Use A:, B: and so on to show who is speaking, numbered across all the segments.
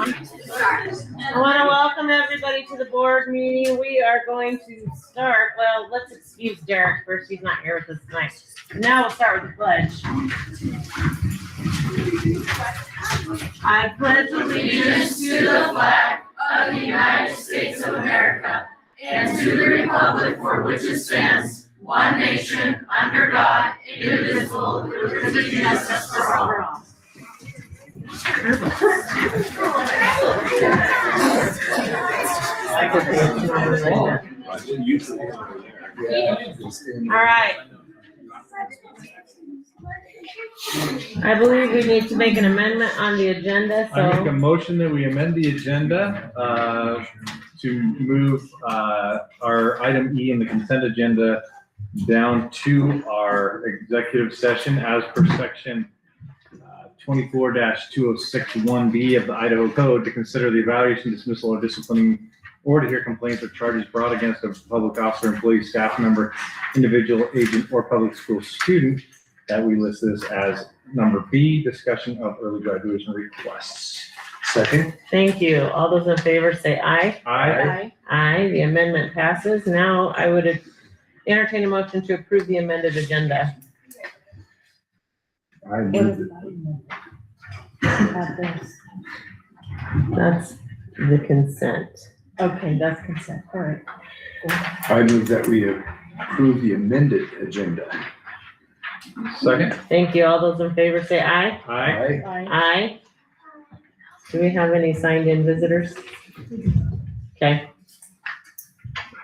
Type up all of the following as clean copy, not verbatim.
A: I want to welcome everybody to the board meeting. We are going to start, well, let's excuse Derek first. He's not here with us tonight. Now we'll start with the pledge. I pledge allegiance to the flag of the United States of America and to the republic for which it stands, one nation, under God, indivisible, with liberty and justice for all. All right. I believe we need to make an amendment on the agenda,
B: I make a
A: so
B: motion that we amend the agenda to move our item E in the consent agenda down to our executive session as per section 24-2061B of the Idaho Code to consider the evaluation, dismissal, or disciplining, or to hear complaints or charges brought against a public officer, employee, staff member, individual, agent, or public school student. That we list this as number B, discussion of early graduation requests. Second.
A: thank you. All those in favor say aye.
B: Aye.
A: Aye, the amendment passes. Now I would entertain a motion to approve the amended agenda.
B: I move
A: That's the consent.
C: Okay, that's consent, all right.
D: I move that we approve the amended agenda.
B: Second.
A: Thank you. All those in favor say aye.
B: Aye.
C: Aye.
A: Aye. Do we have any signed in visitors? Okay.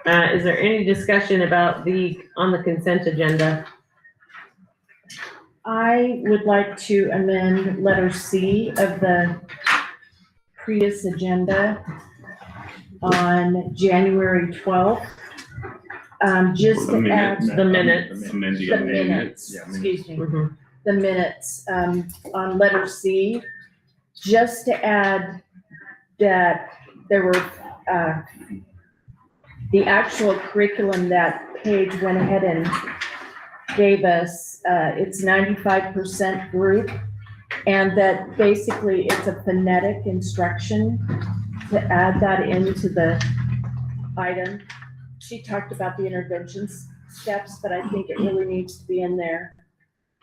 A: Is there any discussion about on the consent agenda?
C: I would like to amend letter C of the previous agenda on January 12th. Just to add
A: The minutes.
E: Amending
C: the
E: the
C: minutes,
B: Yeah,
C: excuse me,
A: Mhm.
C: the minutes, on letter C, just to add that there were, the actual curriculum that Paige went ahead and gave us, it's 95% group, and that basically it's a phonetic instruction to add that into the item. She talked about the interventions steps, but I think it really needs to be in there.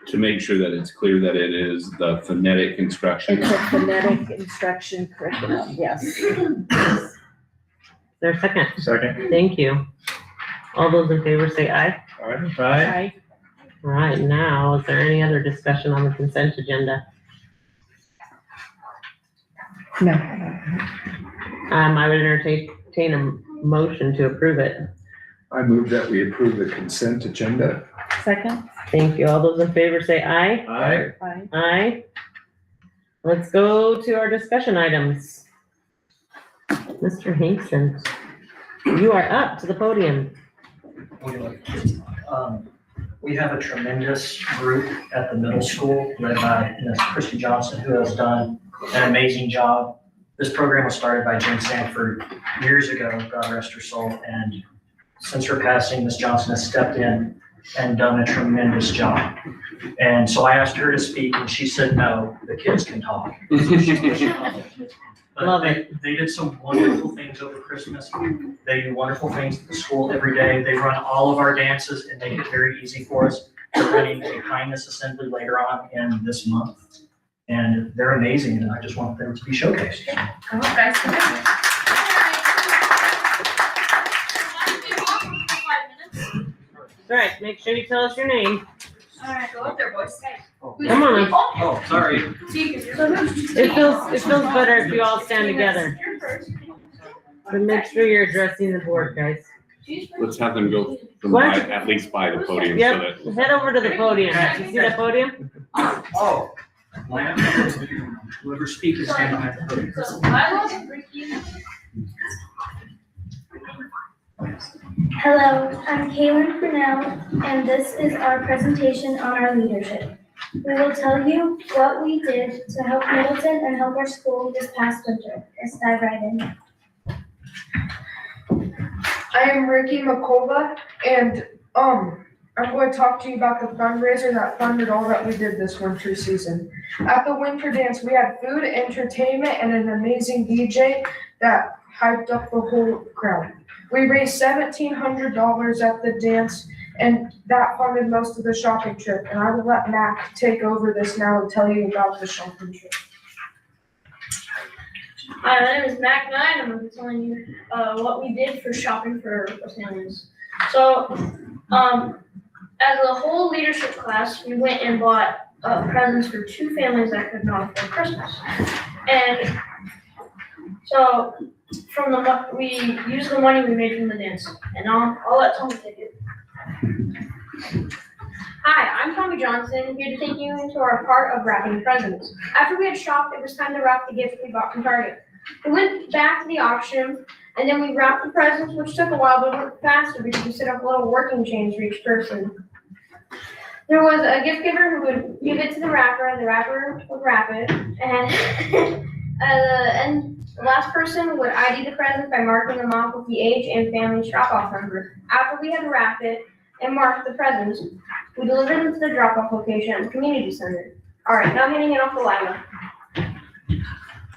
E: To make sure that it's clear that it is the phonetic instruction.
C: It's a phonetic instruction curriculum, yes.
A: Is there a second?
B: Second.
A: Thank you. All those in favor say aye.
B: Aye.
C: Aye.
A: All right, now, is there any other discussion on the consent agenda?
C: No.
A: I would entertain a motion to approve it.
D: I move that we approve the consent agenda.
C: Second?
A: Thank you. All those in favor say aye.
B: Aye.
C: Aye.
A: Aye. Let's go to our discussion items. Mr. Hinkson, you are up to the podium.
F: We have a tremendous group at the middle school led by Ms. Christy Johnson, who has done an amazing job. This program was started by Jen Sanford years ago, God rest her soul, and since her passing, Ms. Johnson has stepped in and done a tremendous job. And so I asked her to speak, and she said, no, the kids can talk. But
A: Love
F: they did some wonderful things over Christmas. They do wonderful things at the school every day. They run all of our dances and make it very easy for us. They're running a kindness assembly later on in this month. And they're amazing, and I just want them to be showcased.
G: Come on, guys, come on.
A: All right, make sure you tell us your name.
G: All right, go up there, boys.
A: Come on.
F: Oh, sorry.
A: It feels better if you all stand together. But make sure you're addressing the board, guys.
E: Let's have them go from
A: What?
E: at least by the podium so
A: Yep,
E: that.
A: head over to the podium. You see the podium?
F: Oh. Whoever speaks is standing at the podium.
H: Hello, I'm Kaylin Purnell, and this is our presentation on our leadership. We will tell you what we did to help Middleton and help our school this past winter. Let's dive right in.
I: I am Ricky Makova, and I'm going to talk to you about the fundraiser that funded all that we did this winter season. At the winter dance, we had food, entertainment, and an amazing DJ that hyped up the whole crowd. We raised $1,700 at the dance, and that funded most of the shopping trip. And I will let Mac take over this now and tell you about the shopping trip.
H: Hi, my name is Mac Nine. I'm going to be telling you what we did for shopping for our families. So, as a whole leadership class, we went and bought presents for 2 families that could not afford Christmas. And so, we used the money we made from the dance. And I'll let Tommy take it. Hi, I'm Tommy Johnson, here to take you into our part of wrapping presents. After we had shopped, it was time to wrap the gifts we bought from Target. We went back to the auction, and then we wrapped the presents, which took a while, but went faster because we set up little working chains for each person. There was a gift giver who would give it to the rapper would wrap it, and the last person would ID the present by marking them off with the age and family drop-off number. After we had wrapped it and marked the presents, we delivered them to the drop-off location at the community center. All right, now handing it off to Lila.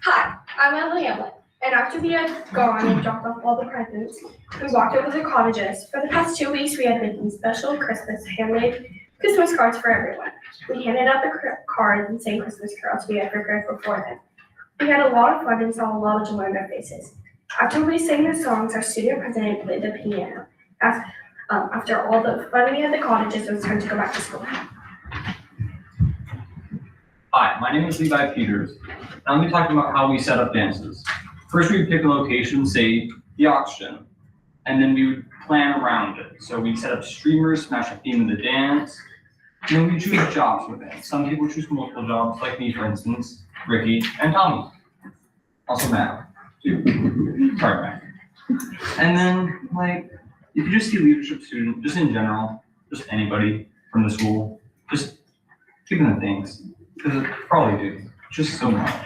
J: Hi, I'm Emily Hamlet, and after we had gone and dropped off all the presents, we walked over to the cottages. For the past 2 weeks, we had making special handmade Christmas cards for everyone. We handed out the cards and sang Christmas carols we had prepared before then. We had a lot of fun and saw a lot of joy on their faces. After we sang the songs, our student president played the piano. After all the fun we had at the cottages, it was time to go back to school.
K: Hi, my name is Levi Peters. Now let me talk about how we set up dances. First, we would pick a location, say the auction, and then we would plan around it. So we'd set up streamers, match the theme of the dance, and then we choose jobs for dance. Some people choose multiple jobs, like me, for instance, Ricky, and Tommy. Also Matt, too. Sorry, Matt. And then, like, if you just see leadership student, just in general, just anybody from the school, just give them thanks, because it probably do, just so much.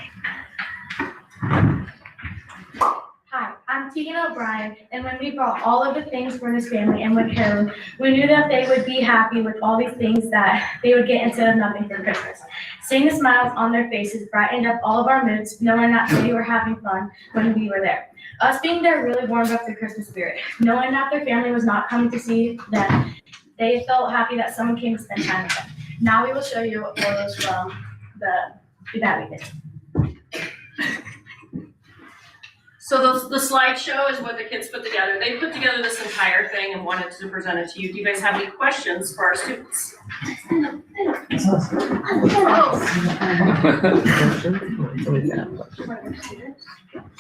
J: Hi, I'm Tegan O'Brien, and when we brought all of the things for his family and with Carolyn, we knew that they would be happy with all these things that they would get instead of nothing for Christmas. Seeing the smiles on their faces brightened up all of our moods, knowing that they were having fun when we were there. Us being there really warmed up the Christmas spirit. Knowing that their family was not coming to see them, they felt happy that someone came to spend time with them. Now we will show you photos from that we did.
A: So the slideshow is what the kids put together. They put together this entire thing and wanted to present it to you. Do you guys have any questions for our students?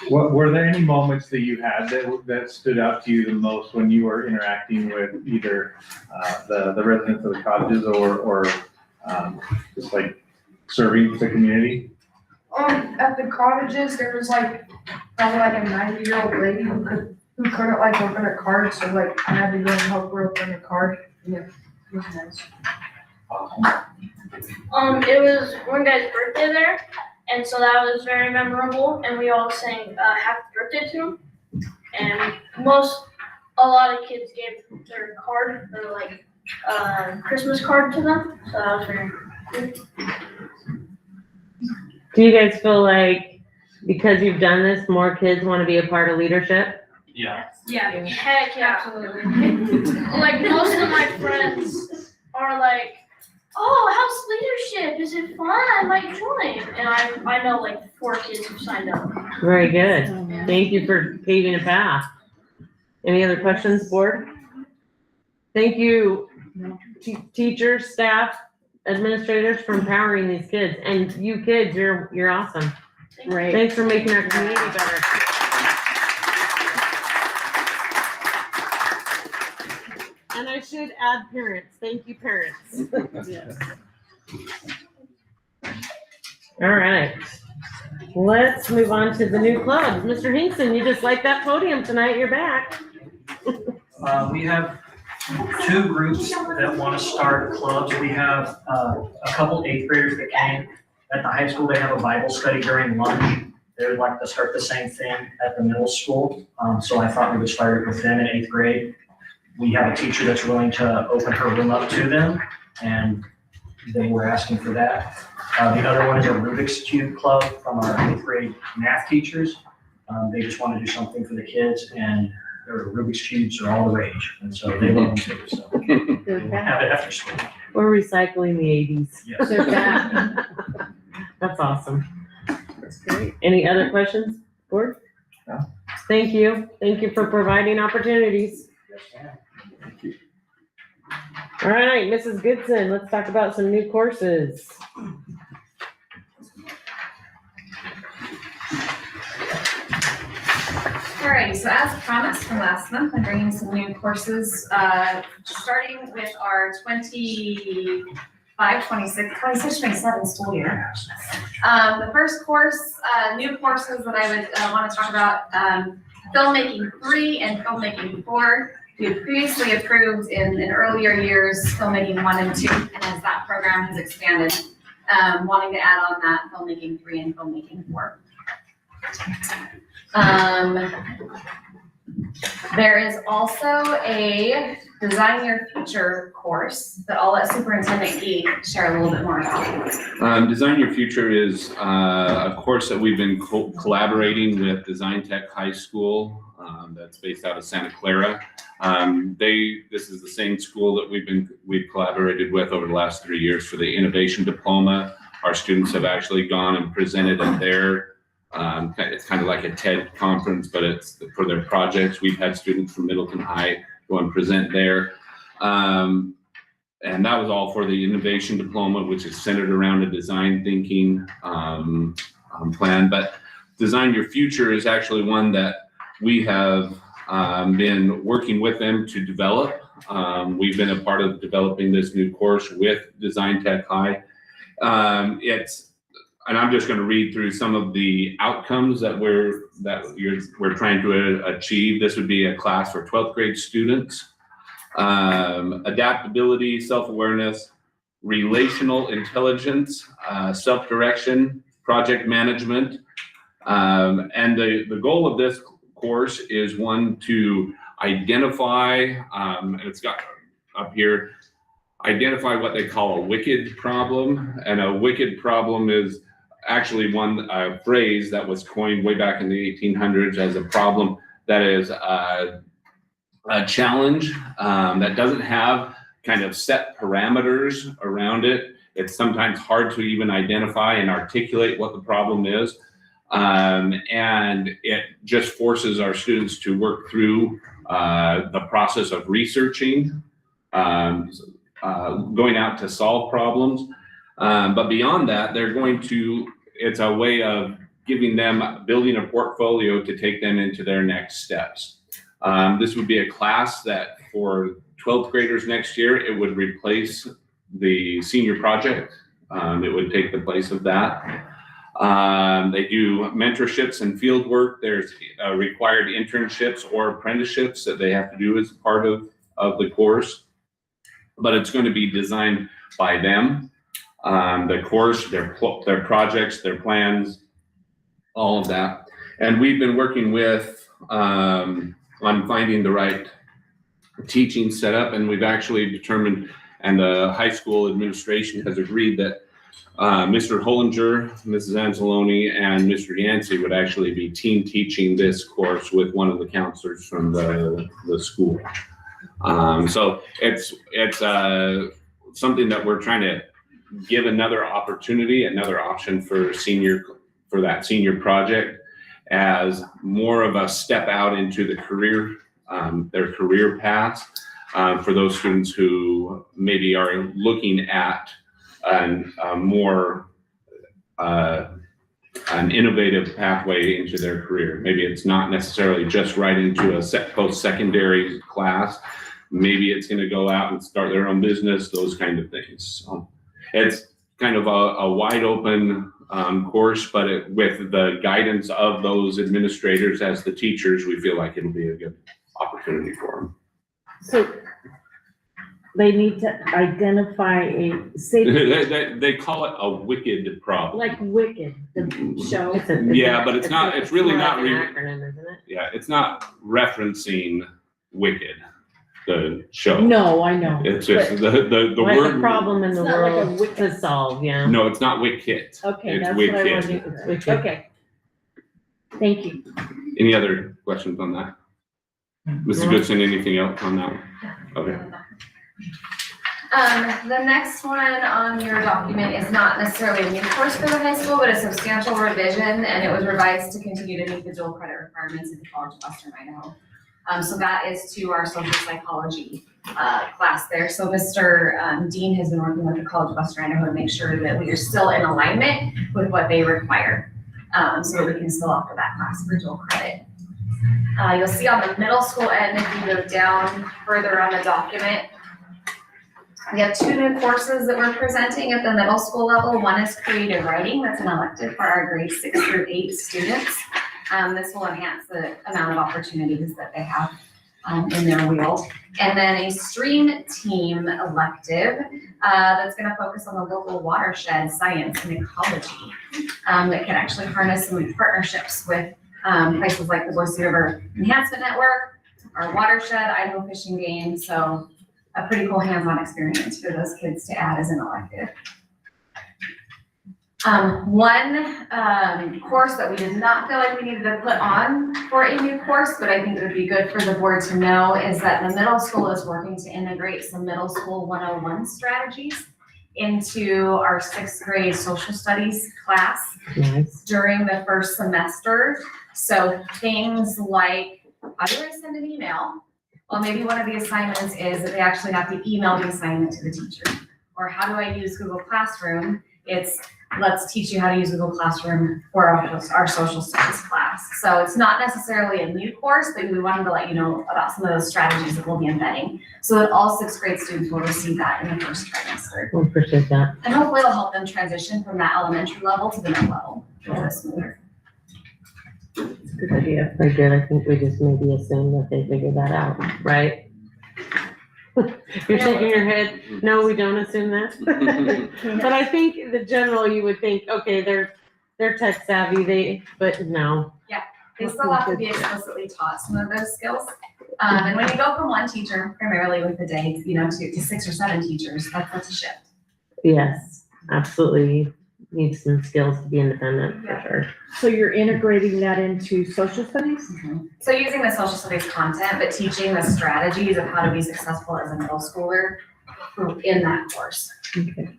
B: What, were there any moments that you had that stood out to you the most when you were interacting with either the residents of the cottages or just like serving the community?
I: At the cottages, there was probably a 90-year-old lady who couldn't open a card, so I had to go and help her open a card. Yeah, it was nice.
H: It was one guy's birthday there, and so that was very memorable, and we all sang happy birthday to him. And a lot of kids gave their card, or Christmas card to them, so that was very good.
L: Do you guys feel like because you've done this, more kids want to be a part of leadership?
K: Yeah.
H: Yeah, heck yeah, absolutely. Most of my friends are like, oh, house leadership, is it fun? I might join. And I know 4 kids who signed up.
L: Very good. Thank you for paving a path. Any other questions, board? Thank you, teachers, staff, administrators, for empowering these kids. And you kids, you're awesome.
C: Right.
L: Thanks for making our community better. And I should add parents. Thank you, parents.
C: Yes.
L: All right. Let's move on to the new clubs. Mr. Hinkson, you just like that podium tonight. You're back.
F: We have 2 groups that want to start clubs. We have a couple 8th graders that came. At the high school, they have a Bible study during lunch. They would like to start the same thing at the middle school. So I thought we would start it with them in 8th grade. we have a teacher that's willing to open her room up to them, and they were asking for that. The other one is a Rubik's Cube Club from our 8th grade math teachers. They just want to do something for the kids, and their Rubik's Cubes are all the rage, and so they love them too, so
C: They're
F: we'll
C: back.
F: have it after school.
L: We're recycling the 80s.
F: Yes.
C: They're back.
L: That's awesome. That's great. Any other questions, board?
D: No.
L: Thank you. Thank you for providing opportunities.
F: Yes, ma'am.
D: Thank you.
L: All right, Mrs. Goodson, let's talk about some new courses.
G: Alrighty, so as promised from last month, I'm bringing some new courses, starting with our 26-27 school year. The first course, new courses that I would want to talk about, filmmaking 3 and filmmaking 4. We had previously approved in earlier years filmmaking 1 and 2, and as that program has expanded, wanting to add on that filmmaking 3 and filmmaking 4. There is also a Design Your Future course that I'll let Superintendent Gee share a little bit more about.
E: Design Your Future is a course that we've been collaborating with Design Tech High School that's based out of Santa Clara. This is the same school that we've collaborated with over the last 3 years for the Innovation Diploma. Our students have actually gone and presented at their it's kind of like a TED conference, but it's for their projects. We've had students from Middleton High go and present there. And that was all for the Innovation Diploma, which is centered around a design thinking plan. But Design Your Future is actually one that we have been working with them to develop. We've been a part of developing this new course with Design Tech High. And I'm just going to read through some of the outcomes that we're trying to achieve. This would be a class for 12th grade students. Adaptability, self-awareness, relational intelligence, self-direction, project management. And the goal of this course is one to identify, and it's got up here, identify what they call a wicked problem. And a wicked problem is actually one phrase that was coined way back in the 1800s as a problem that is a challenge that doesn't have kind of set parameters around it. It's sometimes hard to even identify and articulate what the problem is. And it just forces our students to work through the process of researching, going out to solve problems. But beyond that, it's a way of giving them, building a portfolio to take them into their next steps. This would be a class that for 12th graders next year, it would replace the senior project. It would take the place of that. They do mentorships and field work. There's required internships or apprenticeships that they have to do as part of the course. But it's going to be designed by them. The course, their projects, their plans, all of that. And we've been working with on finding the right teaching setup, and we've actually determined, and the high school administration has agreed that Mr. Hollinger, Mrs. Anzalone, and Mr. Yancey would actually be team teaching this course with one of the counselors from the school. So it's something that we're trying to give another opportunity, another option for that senior project as more of a step out into the career, their career paths for those students who maybe are looking at an innovative pathway into their career. Maybe it's not necessarily just right into a post-secondary class. Maybe it's going to go out and start their own business, those kind of things. So it's kind of a wide open course, but with the guidance of those administrators as the teachers, we feel like it'll be a good opportunity for them.
C: So they need to identify
E: They call it a wicked problem.
C: like Wicked, the show.
E: Yeah, but it's not, it's really
L: more
E: not,
L: like an acronym, isn't it?
E: yeah, it's not referencing wicked. the show.
C: No, I know.
E: It's just the
L: Like a
E: word.
L: problem in the
C: It's not like a
L: world
C: wicked-
L: to solve, yeah.
E: No, it's not WIC-KIT.
C: Okay,
E: It's
C: that's what I
E: WIC-KIT.
C: wanted. Okay. Thank you.
E: Any other questions on that? Mr.
L: No.
E: Goodson, anything else on that one? Okay.
G: The next one on your document is not necessarily a new course for the high school, but a substantial revision, and it was revised to continue to meet the dual credit requirements of the College of Western Idaho. So that is to our social psychology class there. So Mr. Dean has been working with the College of Western Idaho to make sure that we are still in alignment with what they require, so that we can still offer that class for dual credit. You'll see on the middle school end, if you go down further on the document, we have 2 new courses that we're presenting at the middle school level. One is creative writing, that's an elective for our grades 6 through 8 students. This will enhance the amount of opportunities that they have in their wheel. And then a stream team elective that's gonna focus on the local watershed science and ecology that can actually harness some partnerships with places like the Boise River Enhancement Network, our watershed, Idaho Fishing Game, so a pretty cool hands-on experience for those kids to add as an elective. One course that we did not feel like we needed to put on for a new course, but I think it would be good for the board to know, is that the middle school is working to integrate some middle school 101 strategies into our 6th grade social studies class
L: Nice.
G: during the first semester. So things like, how do I send an email? Well, maybe one of the assignments is that they actually have to email the assignment to the teacher. Or how do I use Google Classroom? It's, let's teach you how to use Google Classroom for our social studies class. So it's not necessarily a new course, but we wanted to let you know about some of those strategies that we'll be embedding, so that all 6th grade students will receive that in the first trimester.
L: We appreciate that.
G: And hopefully it'll help them transition from that elementary level to the middle level a little bit smoother.
L: Good idea. Very good. I think we just maybe assume that they figured that out, right? You're shaking your head. No, we don't assume that. But I think the general, you would think, okay, they're tech savvy, but no.
G: They still have to be explicitly taught some of those skills. And when you go from one teacher primarily with the day, to 6 or 7 teachers, that's a shift.
L: Yes, absolutely. Need some skills to be independent for sure.
C: So you're integrating that into social studies?
G: So using the social studies content, but teaching the strategies of how to be successful as a middle schooler in that course.
L: Okay.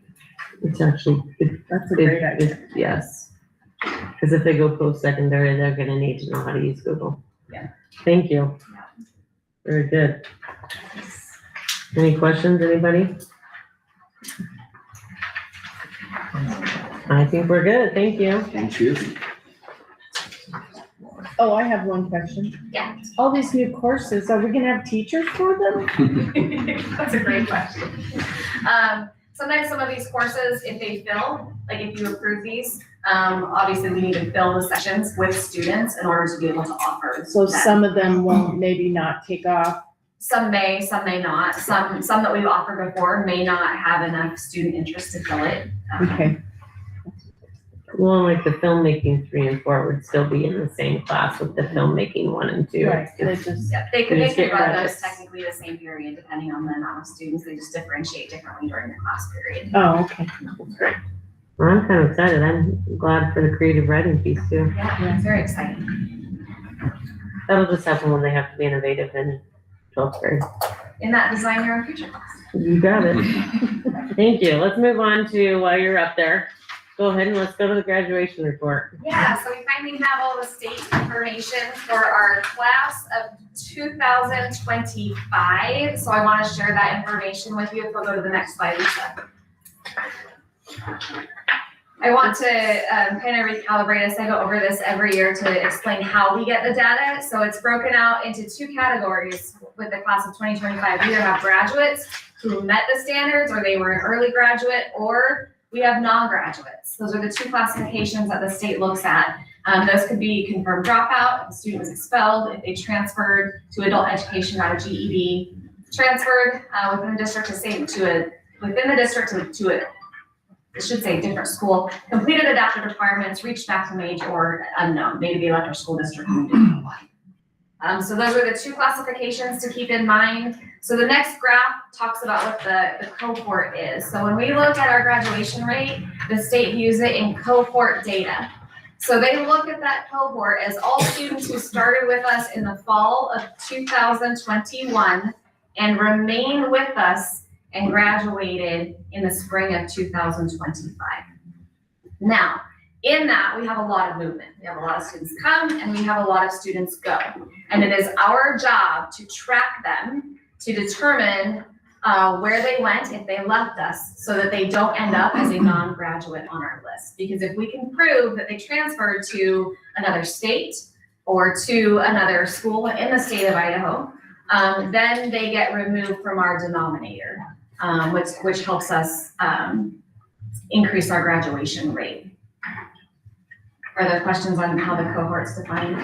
L: It's actually,
C: That's a great idea.
L: yes. Because if they go post-secondary, they're gonna need to know how to use Google.
G: Yeah.
L: Thank you. Very good. Any questions, anybody? I think we're good, thank you.
D: Thank you.
C: Oh, I have one question.
G: Yeah.
C: All these new courses, are we gonna have teachers for them?
G: That's a great question. Sometimes some of these courses, if they fill, like if you approve these, obviously we need to fill the sessions with students in order to be able to offer.
C: So
G: that.
C: some of them won't maybe not take off.
G: Some may not. Some that we've offered before may not have enough student interest to fill it.
C: Okay.
L: Well, like the filmmaking 3 and 4 would still be in the same class with the filmmaking 1 and 2.
C: Right, they just,
G: Yeah, they
L: They just
G: could
L: get
G: run those
L: credits.
G: technically the same period depending on the amount of students. They just differentiate differently during the class period.
C: oh, okay.
L: Well, I'm kind of excited. I'm glad for the creative writing piece too.
G: Yeah, it's very exciting.
L: That'll just happen when they have to be innovative in 12th grade.
G: In that design your own future class.
L: You got it. Thank you. Let's move on to, while you're up there, go ahead and let's go to the graduation report.
G: Yeah, so we finally have all the state information for our class of 2025. So I want to share that information with you. If we'll go to the next slide, Lisa. I want to kind of recalibrate us. I go over this every year to explain how we get the data. So it's broken out into 2 categories with the class of 2025. We either have graduates who met the standards, or they were an early graduate, or we have non-graduates. Those are the 2 classifications that the state looks at. Those could be confirmed dropout, if the student was expelled, if they transferred to adult education, got a GED, transferred within the district to a I should say different school, completed adaptive requirements, reached maximum age, or unknown. Maybe they left our school district and didn't know why. So those are the two classifications to keep in mind. So the next graph talks about what the cohort is. So when we look at our graduation rate, the state views it in cohort data. So they look at that cohort as all students who started with us in the fall of 2021 and remain with us and graduated in the spring of 2025. Now, in that, we have a lot of movement. We have a lot of students come and we have a lot of students go. And it is our job to track them to determine where they went if they left us so that they don't end up as a non-graduate on our list. Because if we can prove that they transferred to another state or to another school in the state of Idaho, then they get removed from our denominator, which helps us increase our graduation rate. Are there questions on how the cohort's defined?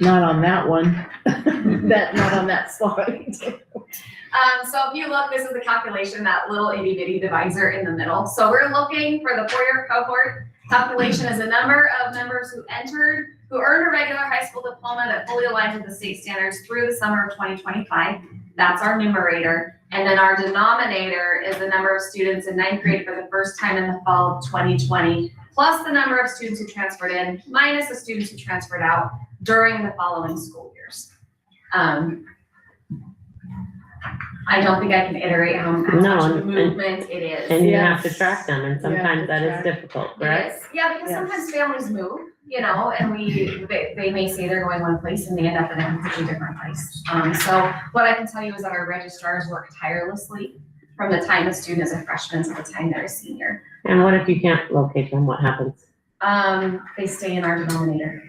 C: Not on that one. Not on that slide.
G: So if you look, this is the calculation, that little itty bitty divisor in the middle. So we're looking for the four-year cohort. Calculation is the number of members who earned a regular high school diploma that fully aligns with the state standards through the summer of 2025. That's our numerator. And then our denominator is the number of students in ninth grade for the first time in the fall of 2020, plus the number of students who transferred in, minus the students who transferred out during the following school years. I don't think I can iterate how much movement it is.
L: And you have to track them, and sometimes that is difficult,
G: It
L: right?
G: is. Yeah, because sometimes families move, and they may say they're going one place and they end up in a completely different place. So what I can tell you is that our registrars work tirelessly from the time a student is a freshman to the time they're a senior.
L: And what if you can't locate them? What happens?
G: They stay in our denominator.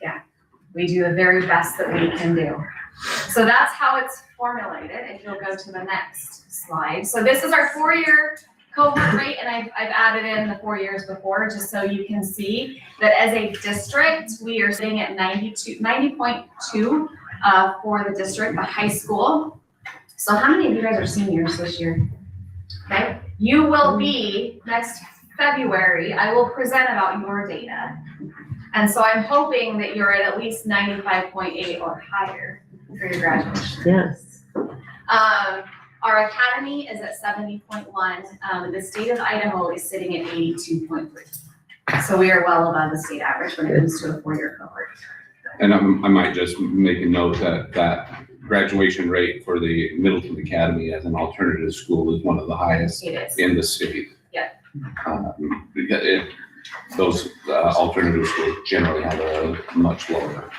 G: Yeah, we do the very best that we can do. So that's how it's formulated. If you'll go to the next slide. So this is our four-year cohort rate, and I've added in the 4 years before, just so you can see that as a district, we are sitting at 90.2 for the district, the high school. So how many of you guys are seniors this year? Okay, you will be next February. I will present about your data. And so I'm hoping that you're at least 95.8 or higher for your graduation.
L: Yes.
G: Our academy is at 70.1. The state of Idaho is sitting at 82.3. So we are well above the state average when it comes to a four-year cohort.
E: And I might just make a note that graduation rate for the Middleton Academy as an alternative school is one of the highest
G: It is.
E: in the state.
G: Yeah.
E: Those alternative schools generally have a much lower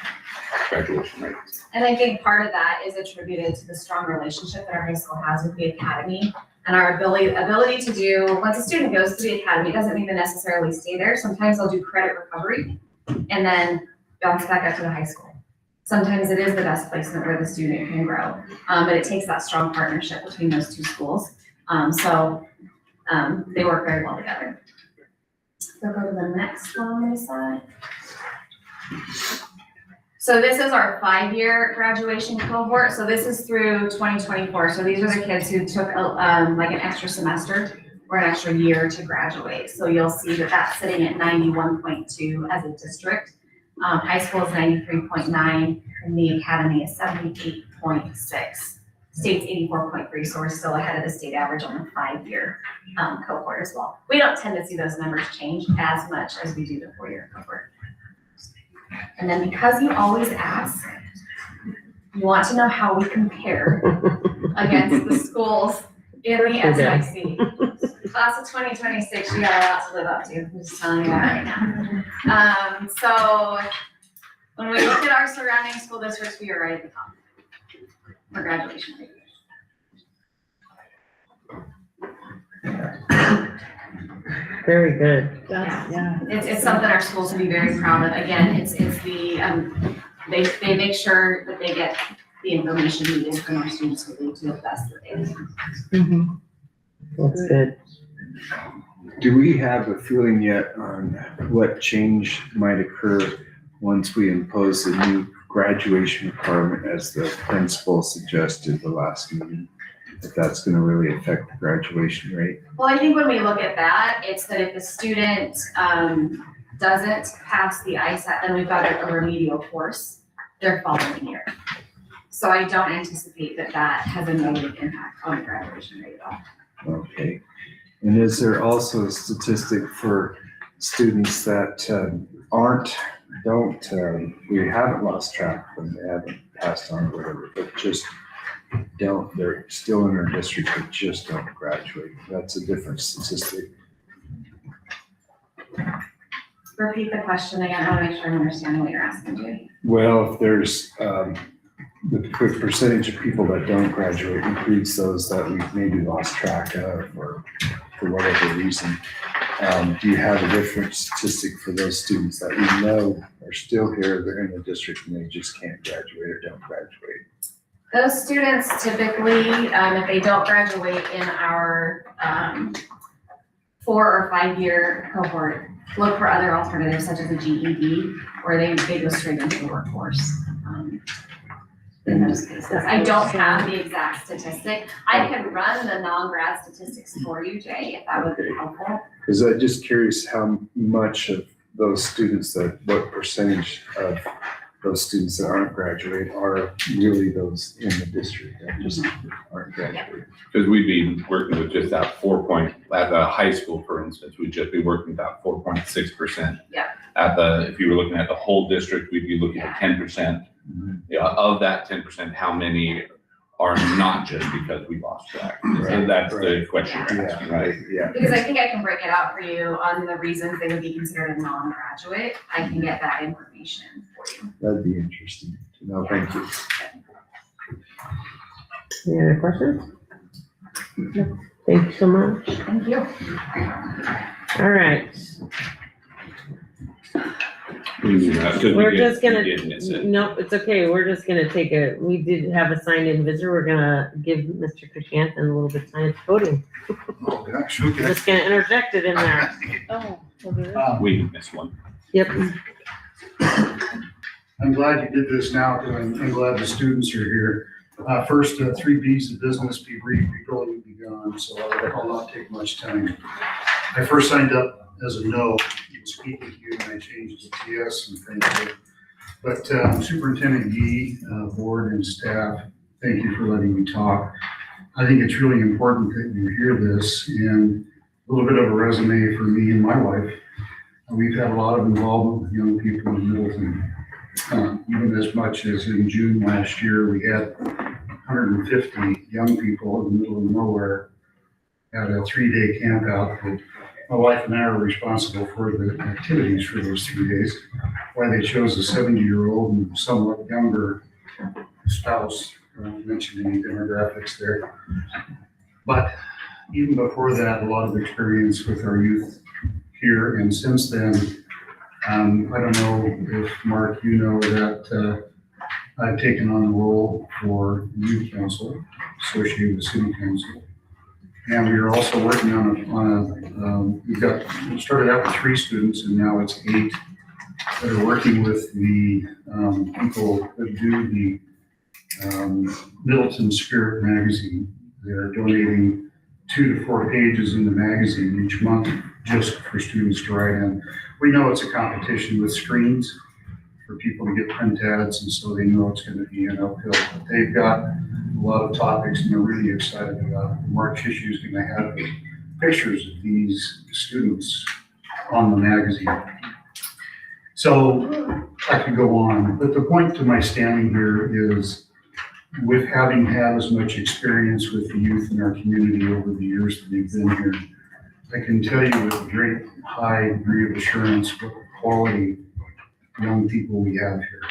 E: graduation rate.
G: And I think part of that is attributed to the strong relationship that our high school has with the academy and our ability to do, once a student goes to the academy, it doesn't mean they necessarily stay there. Sometimes they'll do credit recovery and then bounce back up to the high school. Sometimes it is the best placement where the student can grow, but it takes that strong partnership between those two schools. So they work very well together. So go to the next one, Lisa. So this is our 5-year graduation cohort. So this is through 2024. So these are the kids who took like an extra semester or an extra year to graduate. So you'll see that that's sitting at 91.2 as a district. High school is 93.9 and the academy is 78.6. State's 84.3, so we're still ahead of the state average on the 5-year cohort as well. We don't tend to see those numbers change as much as we do the 4-year cohort. And then because you always ask, you want to know how we compare against the schools in the SIC. Class of 2026, you got a lot to live up to. I'm just telling you that right now. So when we look at our surrounding school districts, we are right at the top for graduation rate.
L: Very good.
C: Yeah.
G: It's something our schools can be very proud of. Again, it's the, they make sure that they get the information needed from our students so they do the best that they can.
L: That's good.
D: Do we have a feeling yet on what change might occur once we impose a new graduation requirement as the principal suggested the last meeting? If that's gonna really affect the graduation rate?
G: Well, I think when we look at that, it's that if the student doesn't pass the ISAT, then we've got a remedial course their following year. So I don't anticipate that that has a negative impact on the graduation rate at all.
D: Okay. And is there also a statistic for students that we haven't lost track of them, they haven't passed on or whatever, but just they're still in our district, but just don't graduate? That's a different statistic.
G: Repeat the question again, I want to make sure I'm understanding what you're asking, Jay.
D: Well, if there's, the percentage of people that don't graduate includes those that we've maybe lost track of or for whatever reason. Do you have a different statistic for those students that we know are still here, they're in the district and they just can't graduate or don't graduate?
G: Those students typically, if they don't graduate in our 4 or 5 year cohort, look for other alternatives such as a GED, or they go straight into the workforce. In those cases, I don't have the exact statistic. I can run the non-grad statistics for you, Jay, if that would be helpful.
D: Because I'm just curious how much of those students what percentage of those students that aren't graduating are really those in the district that just aren't graduating?
E: Because we'd be working with just that at the high school, for instance, we'd just be working with that 4.6%.
G: Yeah.
E: If you were looking at the whole district, we'd be looking at 10%. Yeah, of that 10%, how many are not just because we lost track? So that's the question you're asking, right?
D: Yeah.
G: Because I think I can break it out for you on the reasons they would be considered a non-graduate. I can get that information for you.
D: That'd be interesting to know. Thank you.
L: Any other questions? Thank you so much.
G: Thank you.
L: All right, we're just gonna, no, it's okay, we're just gonna we did have a signed-in visitor, we're gonna give Mr. Krishanth a little bit of time to voting.
M: Oh, gosh, okay.
L: Just gonna interject it in there.
C: Oh, well, there is.
E: We missed one.
L: Yep.
M: I'm glad you did this now, because I'm glad the students are here. First, 3 B's of business, be brief, be brilliant, be gone, so I'll not take much time. I first signed up as a no, speaking to you, and I changed it to yes, and thank you. But Superintendent Yee, board and staff, thank you for letting me talk. I think it's really important that you hear this, and a little bit of a resume for me and my wife. We've had a lot of involvement with young people in Middleton. Even as much as in June last year, we had 150 young people in the middle of nowhere at a 3-day camp out that my wife and I are responsible for the activities for those 3 days. Why they chose a 70-year-old and somewhat younger spouse, mentioned any demographics there. But even before that, a lot of experience with our youth here, and since then, I don't know if, Mark, you know that I've taken on the role for youth council associated with city council. And we are also working we started out with 3 students, and now it's 8 that are working with the people that do the Middleton Spirit magazine. They're donating 2 to 4 pages in the magazine each month just for students to write in. We know it's a competition with screens for people to get print ads, and so they know it's going to be an uphill. But they've got a lot of topics, and they're really excited about it. Mark Shishu is going to have pictures of these students on the magazine. So I could go on, but the point to my standing here is, with having had as much experience with the youth in our community over the years that they've been here, I can tell you with a very high degree of assurance what quality young people we have here.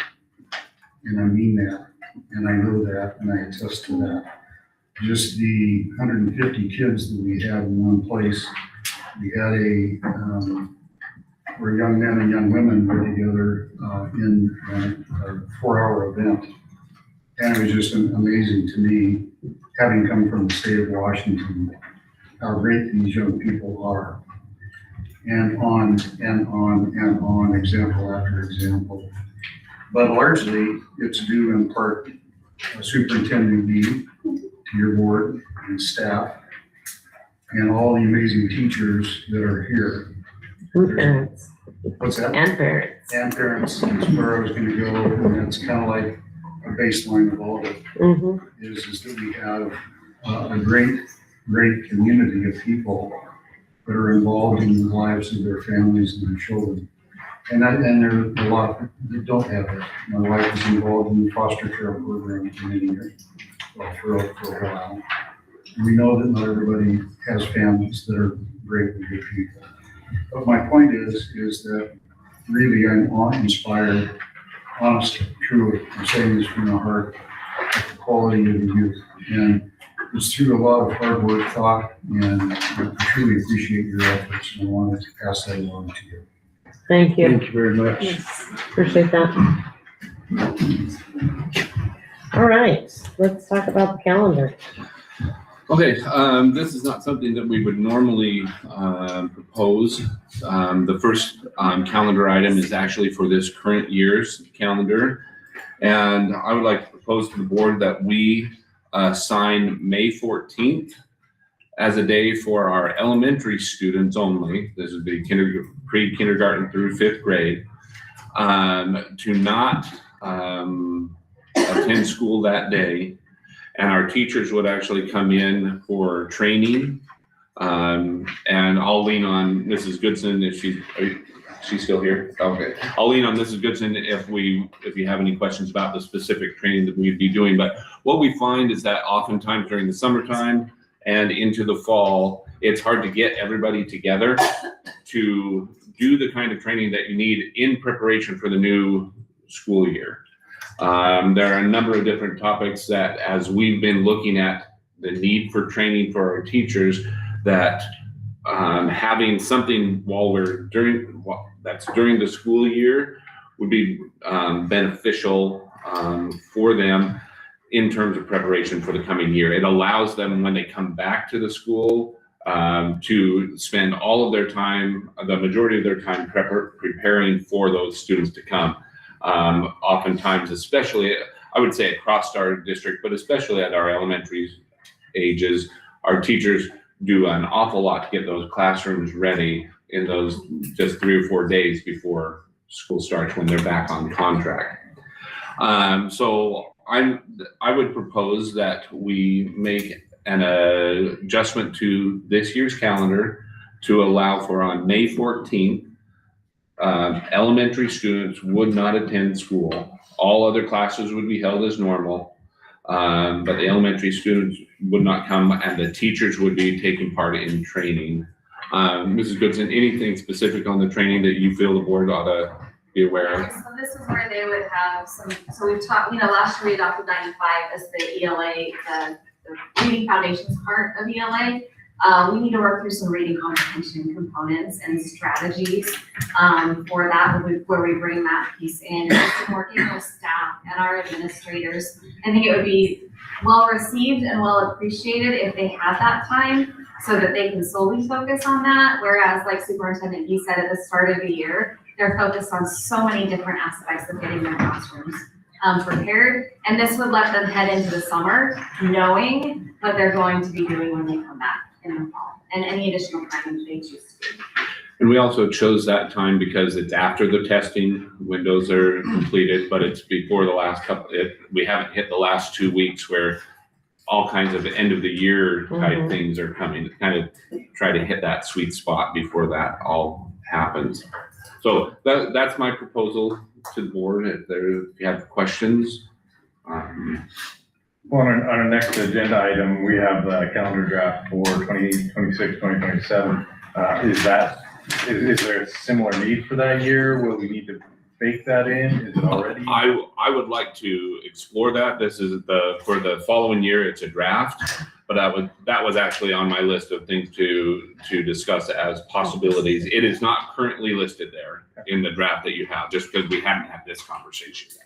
M: And I mean that, and I know that, and I attest to that. Just the 150 kids that we had in one place, we had where young men and young women were together in a 4-hour event. And it was just amazing to me, having come from the state of Washington, how great these young people are. And on and on and on, example after example. But largely, it's due in part Superintendent Yee, to your board and staff, and all the amazing teachers that are here. What's that?
L: And parents.
M: And parents is where I was gonna go, and it's kind of like a baseline of all of it,
L: Mm-hmm.
M: is that we have a great community of people that are involved in the lives of their families and their children. And there are a lot that don't have that. My wife is involved in the foster care program for many years, well, for a while. We know that not everybody has families that are great and good people. But my point is that really I'm awe-inspired, honestly, truly, I'm saying this from the heart, at the quality of the youth. And it's through a lot of hard work, thought, and I truly appreciate your efforts, and I wanted to pass that along to you.
L: Thank you.
B: Thank you very much.
L: Yes, appreciate that. All right, let's talk about the calendar.
E: Okay, this is not something that we would normally propose. The first calendar item is actually for this current year's calendar. And I would like to propose to the board that we sign May 14th as a day for our elementary students only. This would be pre-kindergarten through 5th grade, to not attend school that day. And our teachers would actually come in for training. And I'll lean on Mrs. Goodson if she's still here. Okay. I'll lean on Mrs. Goodson if you have any questions about the specific training that we'd be doing. But what we find is that oftentimes during the summertime and into the fall, it's hard to get everybody together to do the kind of training that you need in preparation for the new school year. There are a number of different topics that, as we've been looking at the need for training for our teachers, that having something that's during the school year would be beneficial for them in terms of preparation for the coming year. It allows them, when they come back to the school, to spend all of their time, the majority of their time preparing for those students to come. Oftentimes, especially, I would say across our district, but especially at our elementary ages, our teachers do an awful lot to get those classrooms ready in those just 3 or 4 days before school starts, when they're back on contract. So I would propose that we make an adjustment to this year's calendar to allow for on May 14th, elementary students would not attend school. All other classes would be held as normal, but the elementary students would not come, and the teachers would be taking part in training. Mrs. Goodson, anything specific on the training that you feel the board ought to be aware of?
G: So this is where they would have some, so we've talked, last year we adopted 95 as the ELA, the reading foundations part of ELA. We need to work through some reading comprehension components and strategies for that, where we bring that piece in. And working with staff and our administrators, I think it would be well received and well appreciated if they had that time so that they can solely focus on that. Whereas, like Superintendent, he said at the start of the year, they're focused on so many different aspects of getting their classrooms prepared. And this would let them head into the summer knowing what they're going to be doing when they come back in the fall, and any additional time they choose to do.
E: And we also chose that time because it's after the testing windows are completed, but it's before the last couple, we haven't hit the last 2 weeks where all kinds of end of the year type things are coming, to kind of try to hit that sweet spot before that all happens. So that's my proposal to the board. If you have questions.
B: Well, on our next agenda item, we have the calendar draft for 2026, 2027. Is there a similar need for that year? Will we need to bake that in? Is it already?
E: I would like to explore that. This is for the following year, it's a draft, but that was actually on my list of things to discuss as possibilities. It is not currently listed there in the draft that you have, just because we haven't had this conversation yet.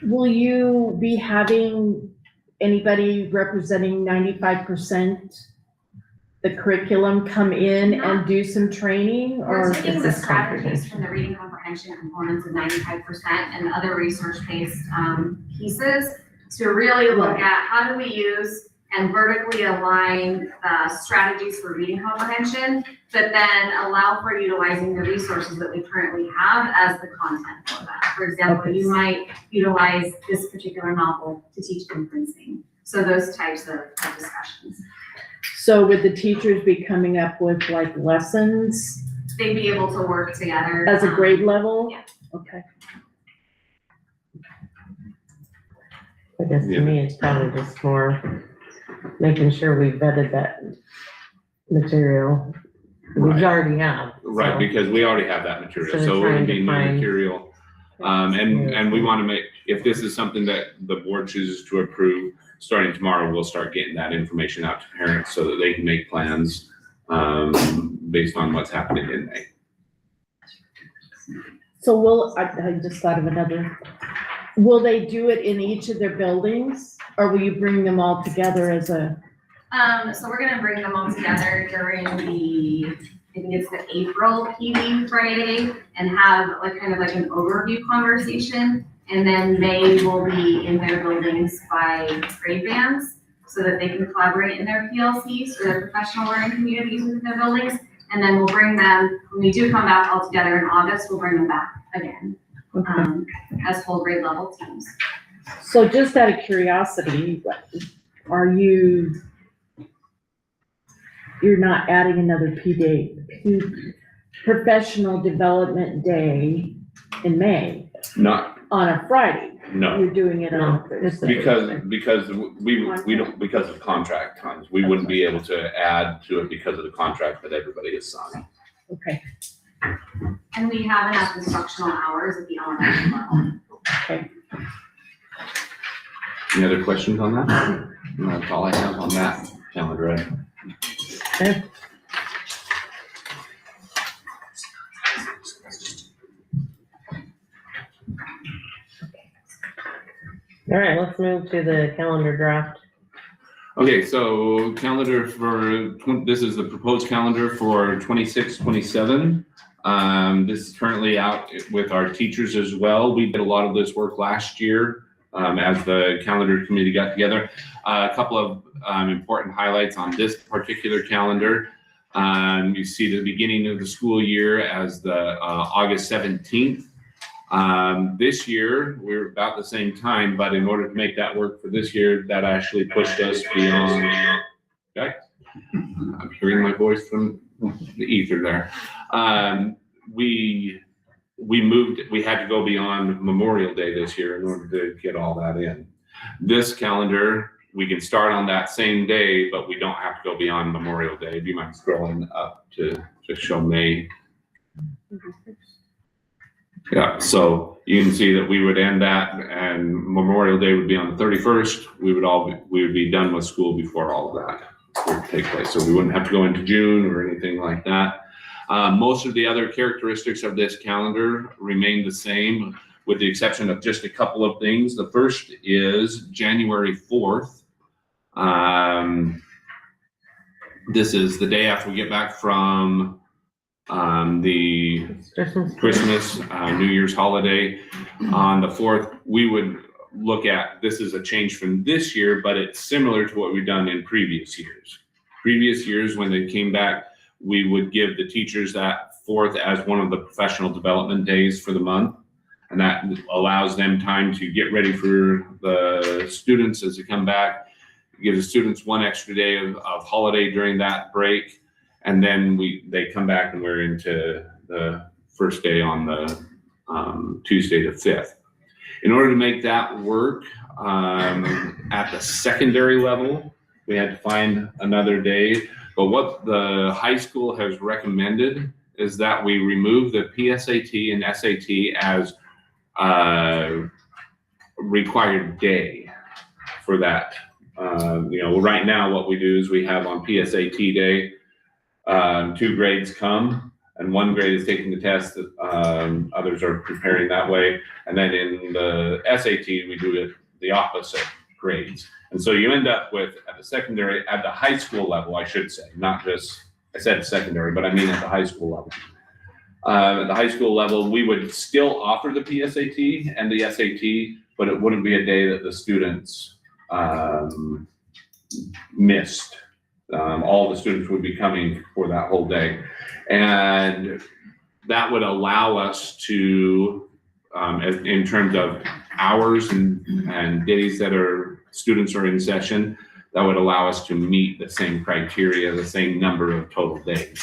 C: Will you be having anybody representing 95% the curriculum come in and do some training, or?
G: We're taking the strategies from the reading comprehension components of 95% and other research-based pieces to really look at how do we use and vertically align strategies for reading comprehension, but then allow for utilizing the resources that we currently have as the content for that. For example, you might utilize this particular novel to teach inferencing. So those types of discussions.
C: So would the teachers be coming up with like lessons
G: They'd be able to work together.
C: as a grade level?
G: yeah.
C: Okay.
L: I guess to me, it's probably just more making sure we vetted that material. We
E: Right.
L: already have.
E: Right,
L: so.
E: because we already have that material,
L: So
E: so it would
L: trying
E: be
L: to
E: new
L: find-
E: material. And we want to make, if this is something that the board chooses to approve, starting tomorrow, we'll start getting that information out to parents so that they can make plans, based on what's happening in May.
C: So I just thought of another, will they do it in each of their buildings? Or will you bring them all together as a,
G: So we're gonna bring them all together during the, I think it's the April PD Friday, and have like kind of like an overview conversation. And then they will be in their buildings by grade bands, so that they can collaborate in their PLCs or their professional learning communities within their buildings. And then we'll bring them, when we do come back all together in August, we'll bring them back again, as whole grade level teams.
C: so just out of curiosity, you're not adding another professional development day in May
E: Not,
C: on a Friday?
E: no,
C: You're doing it on a Thursday?
E: because we don't, because of contract times, we wouldn't be able to add to it because of the contract that everybody has signed.
C: Okay,
G: And we have enough instructional hours at the elementary level.
E: Any other questions on that? No, that's all I have on that calendar item.
L: All right, let's move to the calendar draft.
E: Okay, so calendar this is the proposed calendar for 26, 27. This is currently out with our teachers as well. We did a lot of this work last year, as the calendar committee got together. A couple of, important highlights on this particular calendar. You see the beginning of the school year as the, August 17th. This year, we're about the same time, but in order to make that work for this year, that actually pushed us beyond. Okay. I'm hearing my voice from the ether there. We had to go beyond Memorial Day this year in order to get all that in. This calendar, we can start on that same day, but we don't have to go beyond Memorial Day. Do you mind scrolling up to show May? Yeah, so you can see that we would end that and Memorial Day would be on the 31st. We would be done with school before all of that would take place. So we wouldn't have to go into June or anything like that. Most of the other characteristics of this calendar remain the same, with the exception of just a couple of things. The first is January 4th. This is the day after we get back from the Christmas, New Year's holiday. On the 4th, we would look at, this is a change from this year, but it's similar to what we've done in previous years. Previous years, when they came back, we would give the teachers that 4th as one of the professional development days for the month. And that allows them time to get ready for the students as they come back. Give the students one extra day of holiday during that break. And then they come back and we're into the first day on the Tuesday the 5th. In order to make that work, at the secondary level, we had to find another day. But what the high school has recommended is that we remove the PSAT and SAT as required day for that. Right now what we do is we have on PSAT day, 2 grades come and 1 grade is taking the test, others are preparing that way. And then in the SAT, we do it the opposite grades. And so you end up with, at the high school level, I should say, not just, I said secondary, but I mean at the high school level. At the high school level, we would still offer the PSAT and the SAT, but it wouldn't be a day that the students missed. All the students would be coming for that whole day. And that would allow us to, in terms of hours and days that students are in session, that would allow us to meet the same criteria, the same number of total days.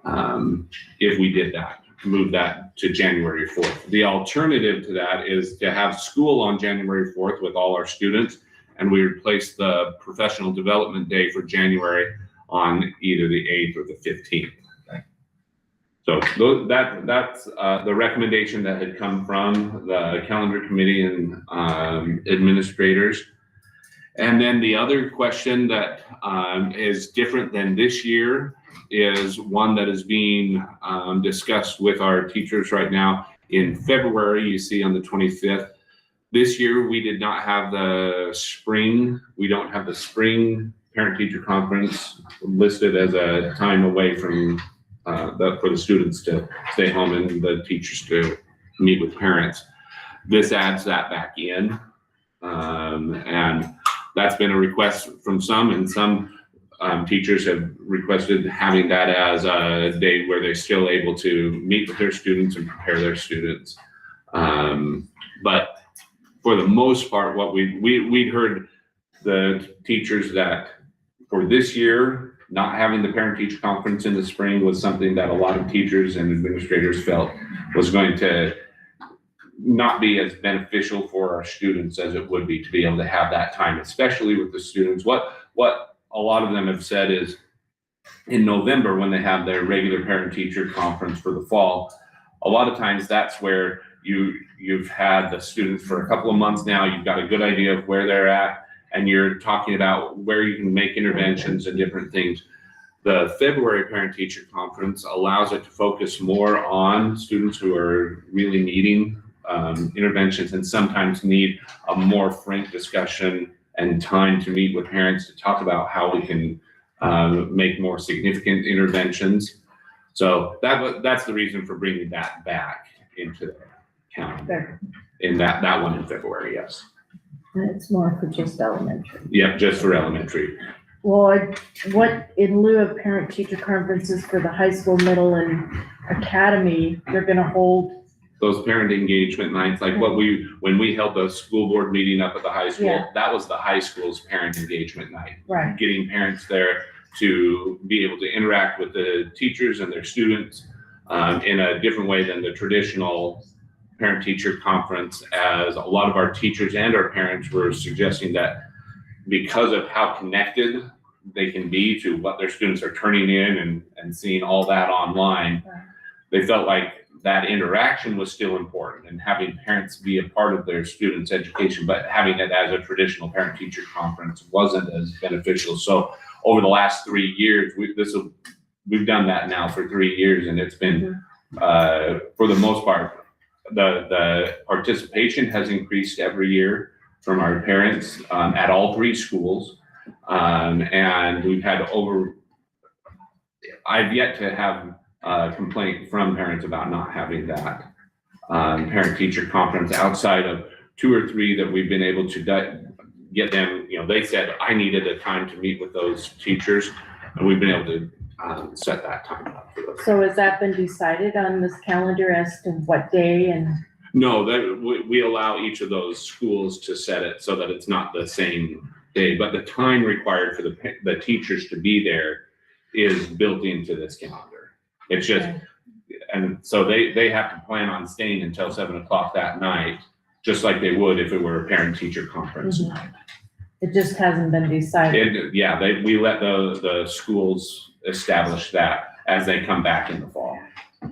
E: If we did that, move that to January 4th. The alternative to that is to have school on January 4th with all our students, and we replace the professional development day for January on either the 8th or the 15th. So that's the recommendation that had come from the calendar committee and administrators. And then the other question that is different than this year is one that is being discussed with our teachers right now. In February, you see on the 25th, this year we did not have the spring. We don't have the spring parent-teacher conference listed as a time away from for the students to stay home and the teachers to meet with parents. This adds that back in. And that's been a request from some, and some teachers have requested having that as a day where they're still able to meet with their students and prepare their students. But for the most part, what we'd heard the teachers that for this year, not having the parent-teacher conference in the spring was something that a lot of teachers and administrators felt was going to not be as beneficial for our students as it would be to be able to have that time, especially with the students. What a lot of them have said is in November, when they have their regular parent-teacher conference for the fall, a lot of times that's where you've had the students for a couple of months now, you've got a good idea of where they're at, and you're talking about where you can make interventions and different things. The February parent-teacher conference allows it to focus more on students who are really needing interventions and sometimes need a more frank discussion and time to meet with parents to talk about how we can make more significant interventions. So that's the reason for bringing that back into the calendar. In that one in February, yes.
C: And it's more for just elementary.
E: Yeah, just for elementary.
C: Well, what in lieu of parent-teacher conferences for the high school, middle, and academy, they're gonna hold?
E: Those parent engagement nights, like when we held the school board meeting up at the high school,
C: Yeah.
E: that was the high school's parent engagement night.
C: Right.
E: Getting parents there to be able to interact with the teachers and their students in a different way than the traditional parent-teacher conference, as a lot of our teachers and our parents were suggesting that because of how connected they can be to what their students are turning in and seeing all that online, they felt like that interaction was still important and having parents be a part of their students' education, but having it as a traditional parent-teacher conference wasn't as beneficial. So over the last 3 years, we've done that now for 3 years, and it's been, for the most part, the participation has increased every year from our parents at all 3 schools. And we've had I've yet to have a complaint from parents about not having that parent-teacher conference outside of 2 or 3 that we've been able to get them, they said, I needed a time to meet with those teachers, and we've been able to set that time up for those.
C: So has that been decided on this calendar as to what day and?
E: No, that we allow each of those schools to set it so that it's not the same day, but the time required for the teachers to be there is built into this calendar. It's just, and so they have to plan on staying until 7 o'clock that night, just like they would if it were a parent-teacher conference night.
C: It just hasn't been decided.
E: We let the schools establish that as they come back in the fall,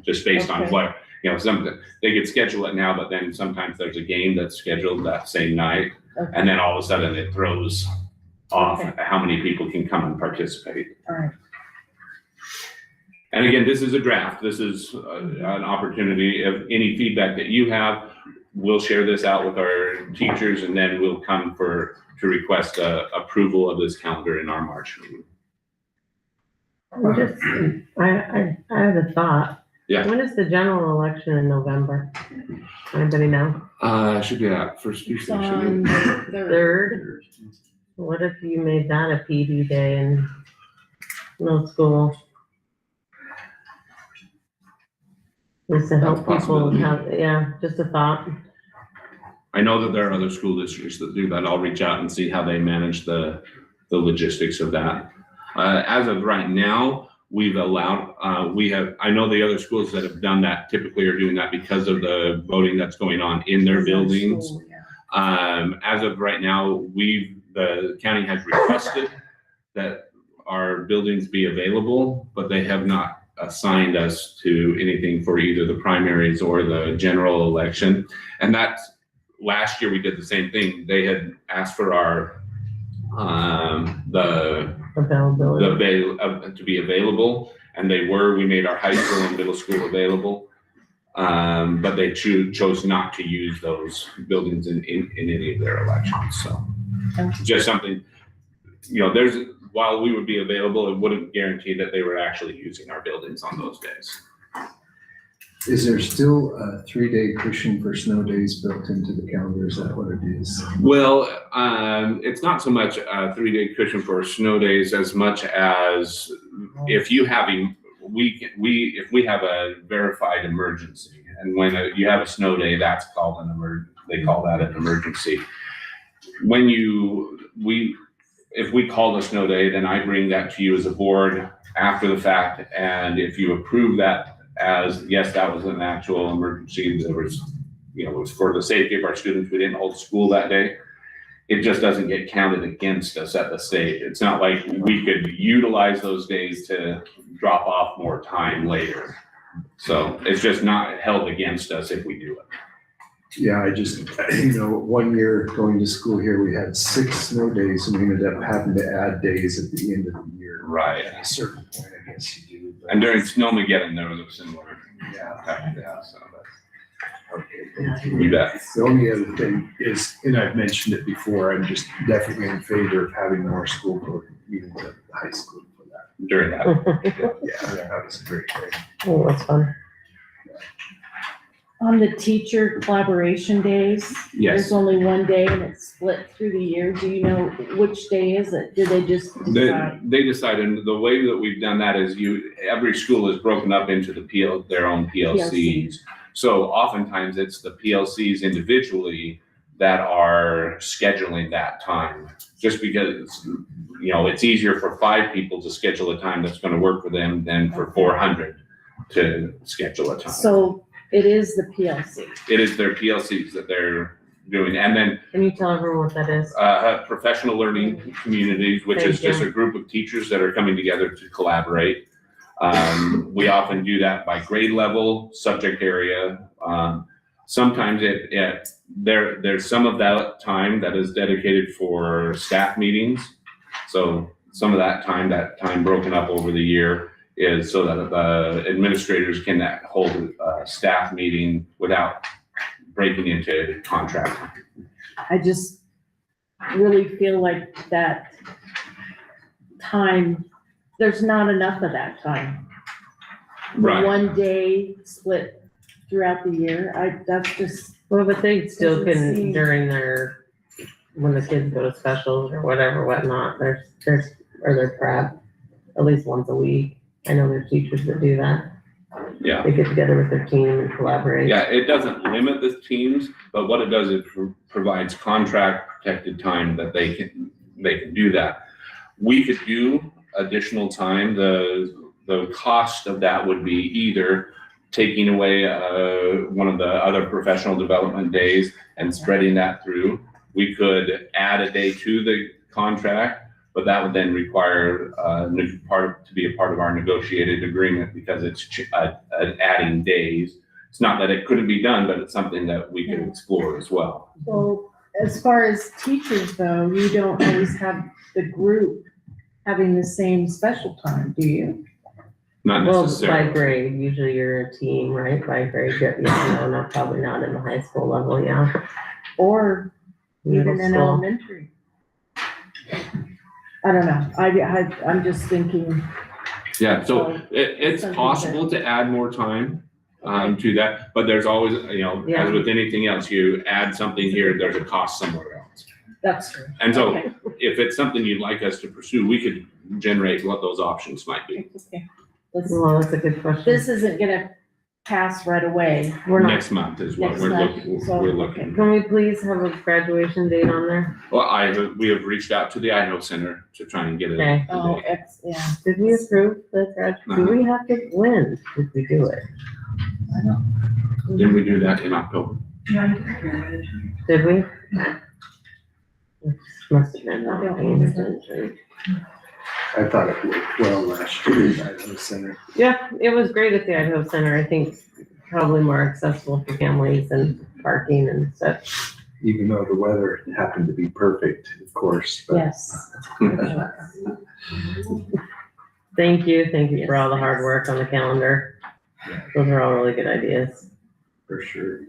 E: just based on what, they could schedule it now, but then sometimes there's a game that's scheduled that same night.
C: Okay.
E: And then all of a sudden it throws off how many people can come and participate.
C: All right.
E: And again, this is a draft. This is an opportunity. If any feedback that you have, we'll share this out with our teachers, and then we'll come to request approval of this calendar in our March meeting.
L: I have a thought.
E: Yeah.
L: When is the general election in November? Anybody know?
E: Should be that first Tuesday.
C: On the
L: 3rd? What if you made that a PD day in middle school? Just to help
E: That's a
L: people
E: possibility.
L: have, yeah, just a thought.
E: I know that there are other school districts that do that. I'll reach out and see how they manage the logistics of that. As of right now, we've allowed, I know the other schools that have done that typically are doing that because of the voting that's going on in their buildings.
C: School, yeah.
E: As of right now, the county has requested that our buildings be available, but they have not assigned us to anything for either the primaries or the general election. And that's, last year we did the same thing. They had asked for our,
L: Availability.
E: to be available, and we made our high school and middle school available. But they chose not to use those buildings in any of their elections, so. Just something, while we would be available, it wouldn't guarantee that they were actually using our buildings on those days.
D: Is there still a 3-day cushion for snow days built into the calendar? Is that what it is?
E: Well, it's not so much a 3-day cushion for snow days as much as if you have if we have a verified emergency, and when you have a snow day, that's called they call that an emergency. If we call a snow day, then I bring that to you as a board after the fact, and if you approve that as, yes, that was an actual emergency, there was, it was for the safety of our students, we didn't hold school that day, it just doesn't get counted against us at the state. It's not like we could utilize those days to drop off more time later. So it's just not held against us if we do it.
D: Yeah, I just, 1 year going to school here, we had 6 snow days and we ended up having to add days at the end of the year.
E: Right.
D: At a certain point, I guess you do. but-
E: And during Snowmageddon, there was a similar.
D: Yeah.
E: So
D: Okay.
E: you bet.
D: The only other thing is, and I've mentioned it before, I'm just definitely in favor of having more school board meetings at the high school for that.
E: During that.
D: Yeah, that was a great thing.
L: Oh, that's fun.
C: On the teacher collaboration days,
E: Yes.
C: there's only one day and it's split through the year. Do you know which day is it? Did they just decide?
E: They decided, the way that we've done that is every school is broken up into their own PLCs. So oftentimes it's the PLCs individually that are scheduling that time. Just because, it's easier for 5 people to schedule a time that's gonna work for them than for 400 to schedule a time.
C: So it is the PLC.
E: It is their PLCs that they're doing. And then
L: Can you tell everyone what that is?
E: professional learning communities, which is
L: Thank
E: just a group of teachers that are coming together to collaborate. We often do that by grade level, subject area. Sometimes there's some of that time that is dedicated for staff meetings. So some of that time broken up over the year is so that the administrators can hold a staff meeting without breaking into contract.
C: I just really feel like that time, there's not enough of that time.
E: Right.
C: One day split throughout the year, that's just,
L: Well, but they still
C: Doesn't
L: can,
C: seem-
L: during when the kids go to specials or whatnot, their prep, at least once a week. I know there's teachers that do that.
E: Yeah.
L: They get together with their team and collaborate.
E: Yeah, it doesn't limit the teams, but what it does is provides contract protected time that they can do that. We could do additional time. The cost of that would be either taking away one of the other professional development days and spreading that through. We could add a day to the contract, but that would then require to be a part of our negotiated agreement because it's adding days. It's not that it couldn't be done, but it's something that we could explore as well.
C: well, as far as teachers though, you don't always have the group having the same special time, do you?
E: Not
L: Well, by
E: necessarily.
L: grade, usually you're a team, right? By grade, probably not in the high school level, yeah.
C: Or
L: Middle
C: even in
L: school.
C: elementary? I don't know, I'm just thinking,
E: Yeah, so
C: So,
E: it's
C: something
E: possible to add more time to that, but there's always,
L: Yeah.
E: as with anything else, you add something here, there's a cost somewhere else.
C: that's true.
E: And so
C: Okay.
E: if it's something you'd like us to pursue, we could generate what those options might be.
C: Okay. Let's-
L: Well, that's a good question.
C: This isn't gonna pass right away.
L: We're not,
E: Next month is what
C: Next
E: we're
C: month,
E: looking,
C: so,
E: we're looking.
L: can we please have a graduation date on there?
E: Well, we have reached out to the Idaho Center to try and get it.
L: Okay.
C: Oh, yeah.
L: Did we approve the do we have to, when did we do it?
E: Didn't we do that in October?
L: Did we? Must have been not paying attention.
D: I thought it worked well last year at Idaho Center.
L: Yeah, it was great at the Idaho Center. I think probably more accessible for families and parking and such.
D: Even though the weather happened to be perfect, of course. But
C: Yes.
L: Thank you for all the hard work on the calendar. Those are all really good ideas.
D: for sure.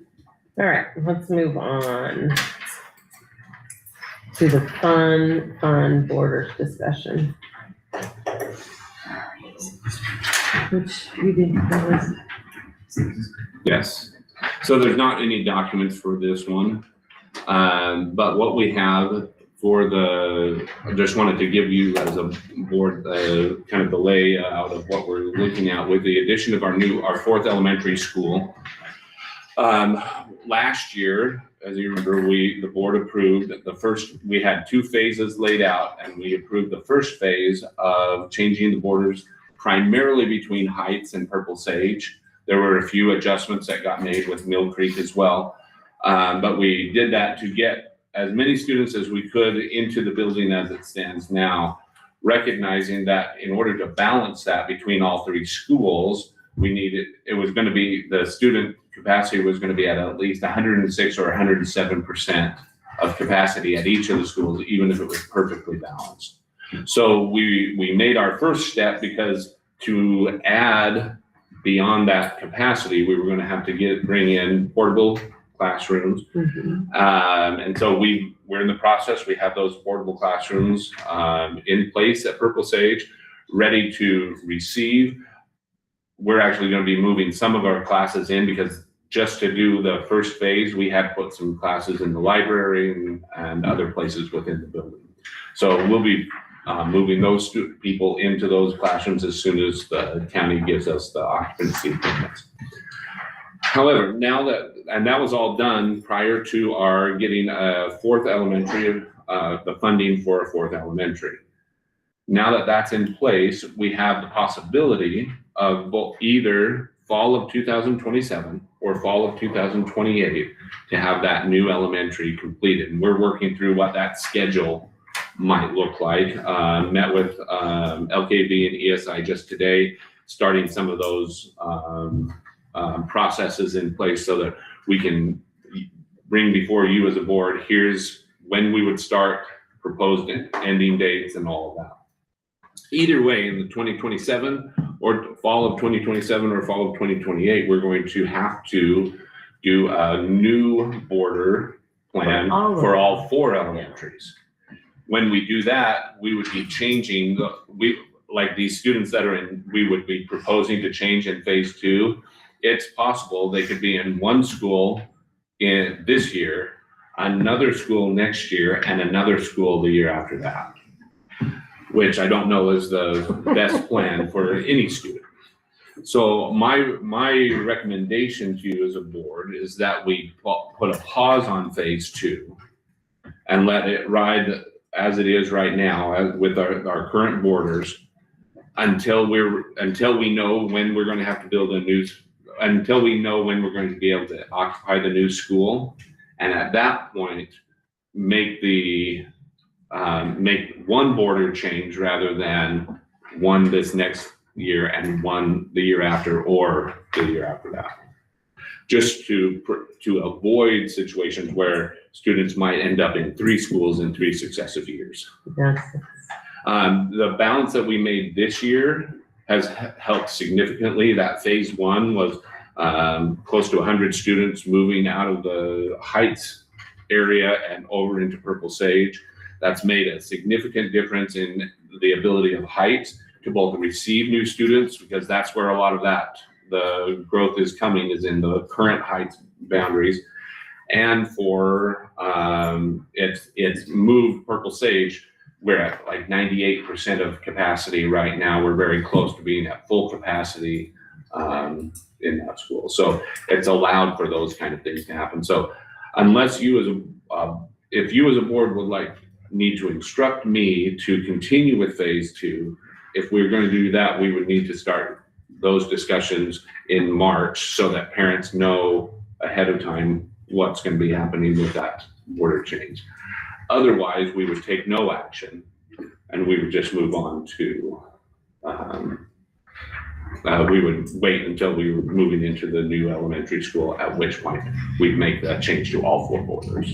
L: All right, let's move on to the fun borders discussion. Which you didn't, that was,
E: Yes. So there's not any documents for this one. But what we have for I just wanted to give you as a board, kind of the layout of what we're looking at with the addition of our fourth elementary school. Last year, as you remember, the board approved that we had 2 phases laid out, and we approved the first phase of changing the borders primarily between Heights and Purple Sage. There were a few adjustments that got made with Mill Creek as well. But we did that to get as many students as we could into the building as it stands now, recognizing that in order to balance that between all 3 schools, the student capacity was going to be at least 106 or 107% of capacity at each of the schools, even if it was perfectly balanced. So we made our first step because to add beyond that capacity, we were going to have to bring in portable classrooms. And so we're in the process. We have those portable classrooms in place at Purple Sage, ready to receive. We're actually going to be moving some of our classes in because just to do the first phase, we had put some classes in the library and other places within the building. So we'll be moving those people into those classrooms as soon as the county gives us the occupancy permits. However, that was all done prior to our getting a 4th elementary, the funding for a 4th elementary. Now that that's in place, we have the possibility of either fall of 2027 or fall of 2028 to have that new elementary completed. And we're working through what that schedule might look like. Met with LKV and ESI just today, starting some of those processes in place so that we can bring before you as a board, here's when we would start, proposed ending dates and all of that. Either way, in the 2027 or fall of 2027 or fall of 2028, we're going to have to do a new border plan for all 4 elementaries. When we do that, we would be changing like these students that are we would be proposing to change in phase 2. It's possible they could be in one school in this year, another school next year, and another school the year after that, which I don't know is the best plan for any student. So my recommendation to you as a board is that we put a pause on phase 2 and let it ride as it is right now with our current borders until we know when we're going to have to build until we know when we're going to be able to occupy the new school. And at that point, make one border change rather than one this next year and one the year after or the year after that. Just to avoid situations where students might end up in 3 schools in 3 successive years.
L: yes.
E: The balance that we made this year has helped significantly. That phase 1 was close to 100 students moving out of the Heights area and over into Purple Sage. That's made a significant difference in the ability of Heights to both receive new students, because that's where a lot of the growth is coming, is in the current Heights boundaries. And for it's moved Purple Sage we're at like 98% of capacity right now. We're very close to being at full capacity in that school. So it's allowed for those kind of things to happen. So unless you if you as a board would need to instruct me to continue with phase 2, if we're going to do that, we would need to start those discussions in March so that parents know ahead of time what's going to be happening with that order change. Otherwise, we would take no action and we would just move on to, we would wait until we were moving into the new elementary school, at which point we'd make that change to all 4 borders.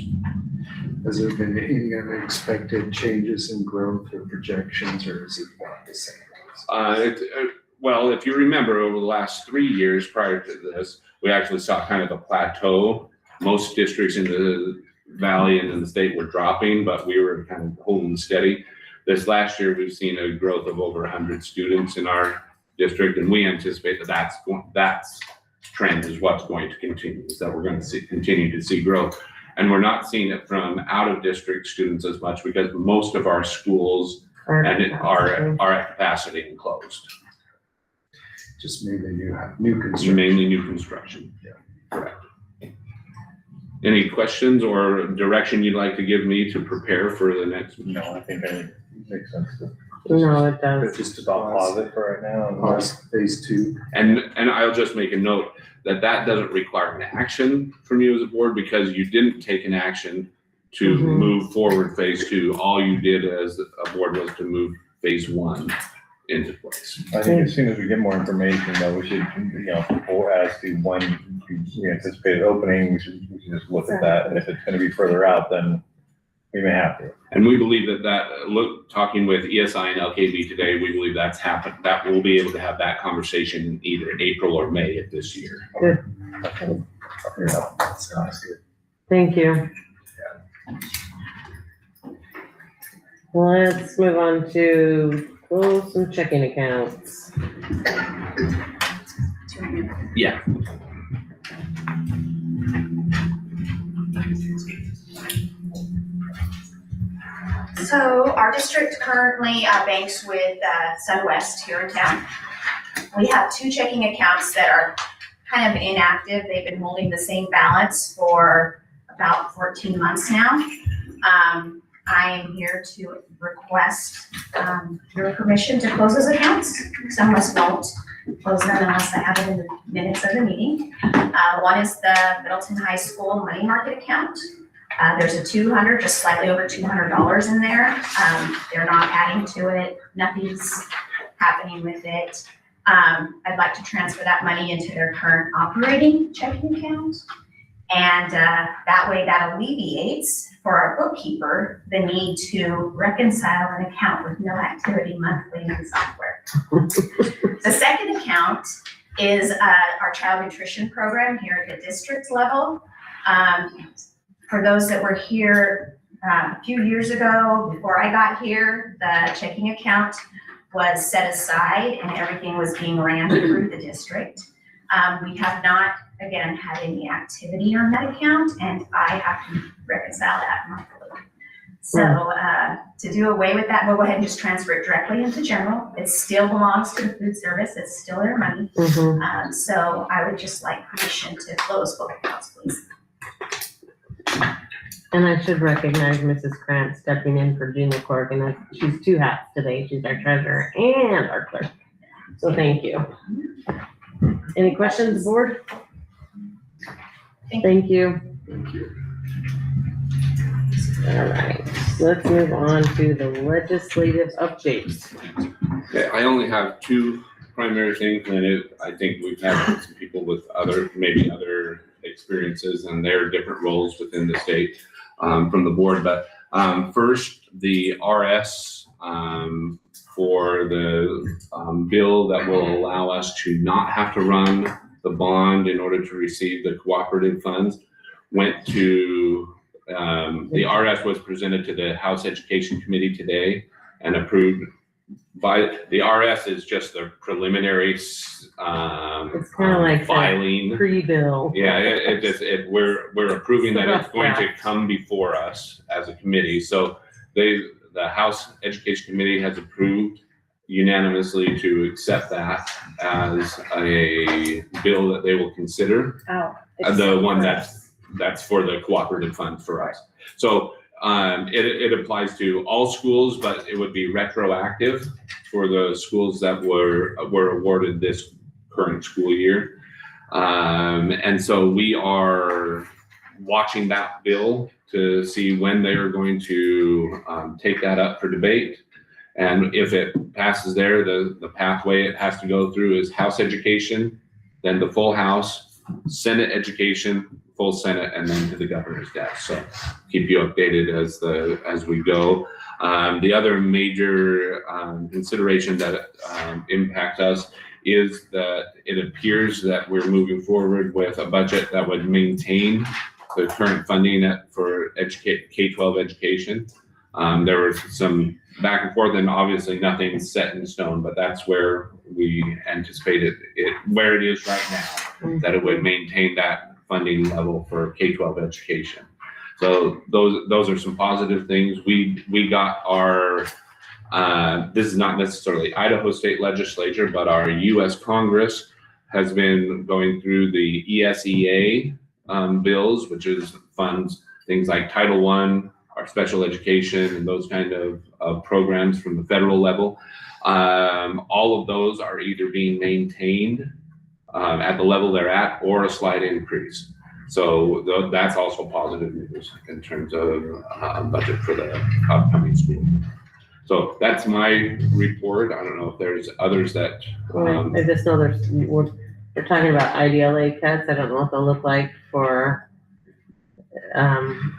D: Has there been any unexpected changes in growth or projections, or is it about the same?
E: Well, if you remember, over the last 3 years prior to this, we actually saw kind of a plateau. Most districts in the valley and in the state were dropping, but we were kind of holding steady. This last year, we've seen a growth of over 100 students in our district, and we anticipate that's trend is what's going to continue, is that we're going to continue to see growth. And we're not seeing it from out of district students as much because most of our schools are at capacity and closed.
D: Just mainly new construction.
E: Mainly new construction.
D: Yeah.
E: Correct. Any questions or direction you'd like to give me to prepare for the next?
B: No, I think that makes sense.
L: No, it does.
B: Just about pause it for right now.
D: Pause phase 2.
E: And I'll just make a note that doesn't require an action from you as a board because you didn't take an action to move forward phase 2. All you did as a board was to move phase 1 into place.
B: I think as soon as we get more information, though, we should, or as to when we anticipate opening, we should just look at that. And if it's gonna be further out, then we may have to.
E: And we believe talking with ESI and LKB today, we believe that's happened, that we'll be able to have that conversation either April or May of this year.
L: Good.
D: Yeah, sounds good.
L: Thank you. Let's move on to close some checking accounts.
E: Yeah.
G: So our district currently banks with SunWest here in town. We have 2 checking accounts that are kind of inactive. They've been holding the same balance for about 14 months now. I am here to request your permission to close those accounts. SunWest won't close them unless I have it in the minutes of the meeting. One is the Middleton High School money market account. There's a $200, just slightly over $200 in there. They're not adding to it. Nothing's happening with it. I'd like to transfer that money into their current operating checking account. And that way that alleviates for our bookkeeper the need to reconcile an account with no activity monthly in the software. The second account is our child nutrition program here at the district level. For those that were here a few years ago, before I got here, the checking account was set aside and everything was being ran through the district. We have not, again, had any activity on that account, and I have to reconcile that monthly. So to do away with that, we'll go ahead and just transfer it directly into general. It still belongs to the food service. It's still their money. So I would just like permission to close both accounts, please.
L: And I should recognize Mrs. Krantz stepping in for Gina Corrigan. She's 2 hats today. She's our treasurer and our clerk. So thank you. Any questions, board?
G: Thank
L: you.
D: Thank you.
L: All right, let's move on to the legislative updates.
E: Okay, I only have 2 primary things, and I think we've had some people with maybe other experiences and their different roles within the state from the board. But first, the RS for the bill that will allow us to not have to run the bond in order to receive the cooperative funds went to, the RS was presented to the House Education Committee today and approved by, the RS is just the preliminary
L: It's kind of like
E: filing.
L: Pre-bill.
E: Yeah, we're approving that it's going to come before us as a committee. So the the House Education Committee has approved unanimously to accept that as a bill that they will consider.
C: Oh.
E: The one that's for the cooperative fund for us. So it applies to all schools, but it would be retroactive for the schools that were awarded this current school year. And so we are watching that bill to see when they are going to take that up for debate. And if it passes there, the pathway it has to go through is House Education, then the full House, Senate Education, full Senate, and then to the governor's desk. So keep you updated as we go. The other major consideration that impact us is that it appears that we're moving forward with a budget that would maintain the current funding for K-12 education. There was some back and forth, and obviously nothing's set in stone, but that's where we anticipated it, where it is right now, that it would maintain that funding level for K-12 education. So those are some positive things. We got our, this is not necessarily Idaho State Legislature, but our U.S. Congress has been going through the ESEA bills, which is funds things like Title I, our special education, and those kind of programs from the federal level. All of those are either being maintained at the level they're at or a slight increase. So that's also positive news in terms of budget for the upcoming school. So that's my report. I don't know if there's others that.
L: I just know we're talking about IDLA cuts. I don't know what they'll look like for.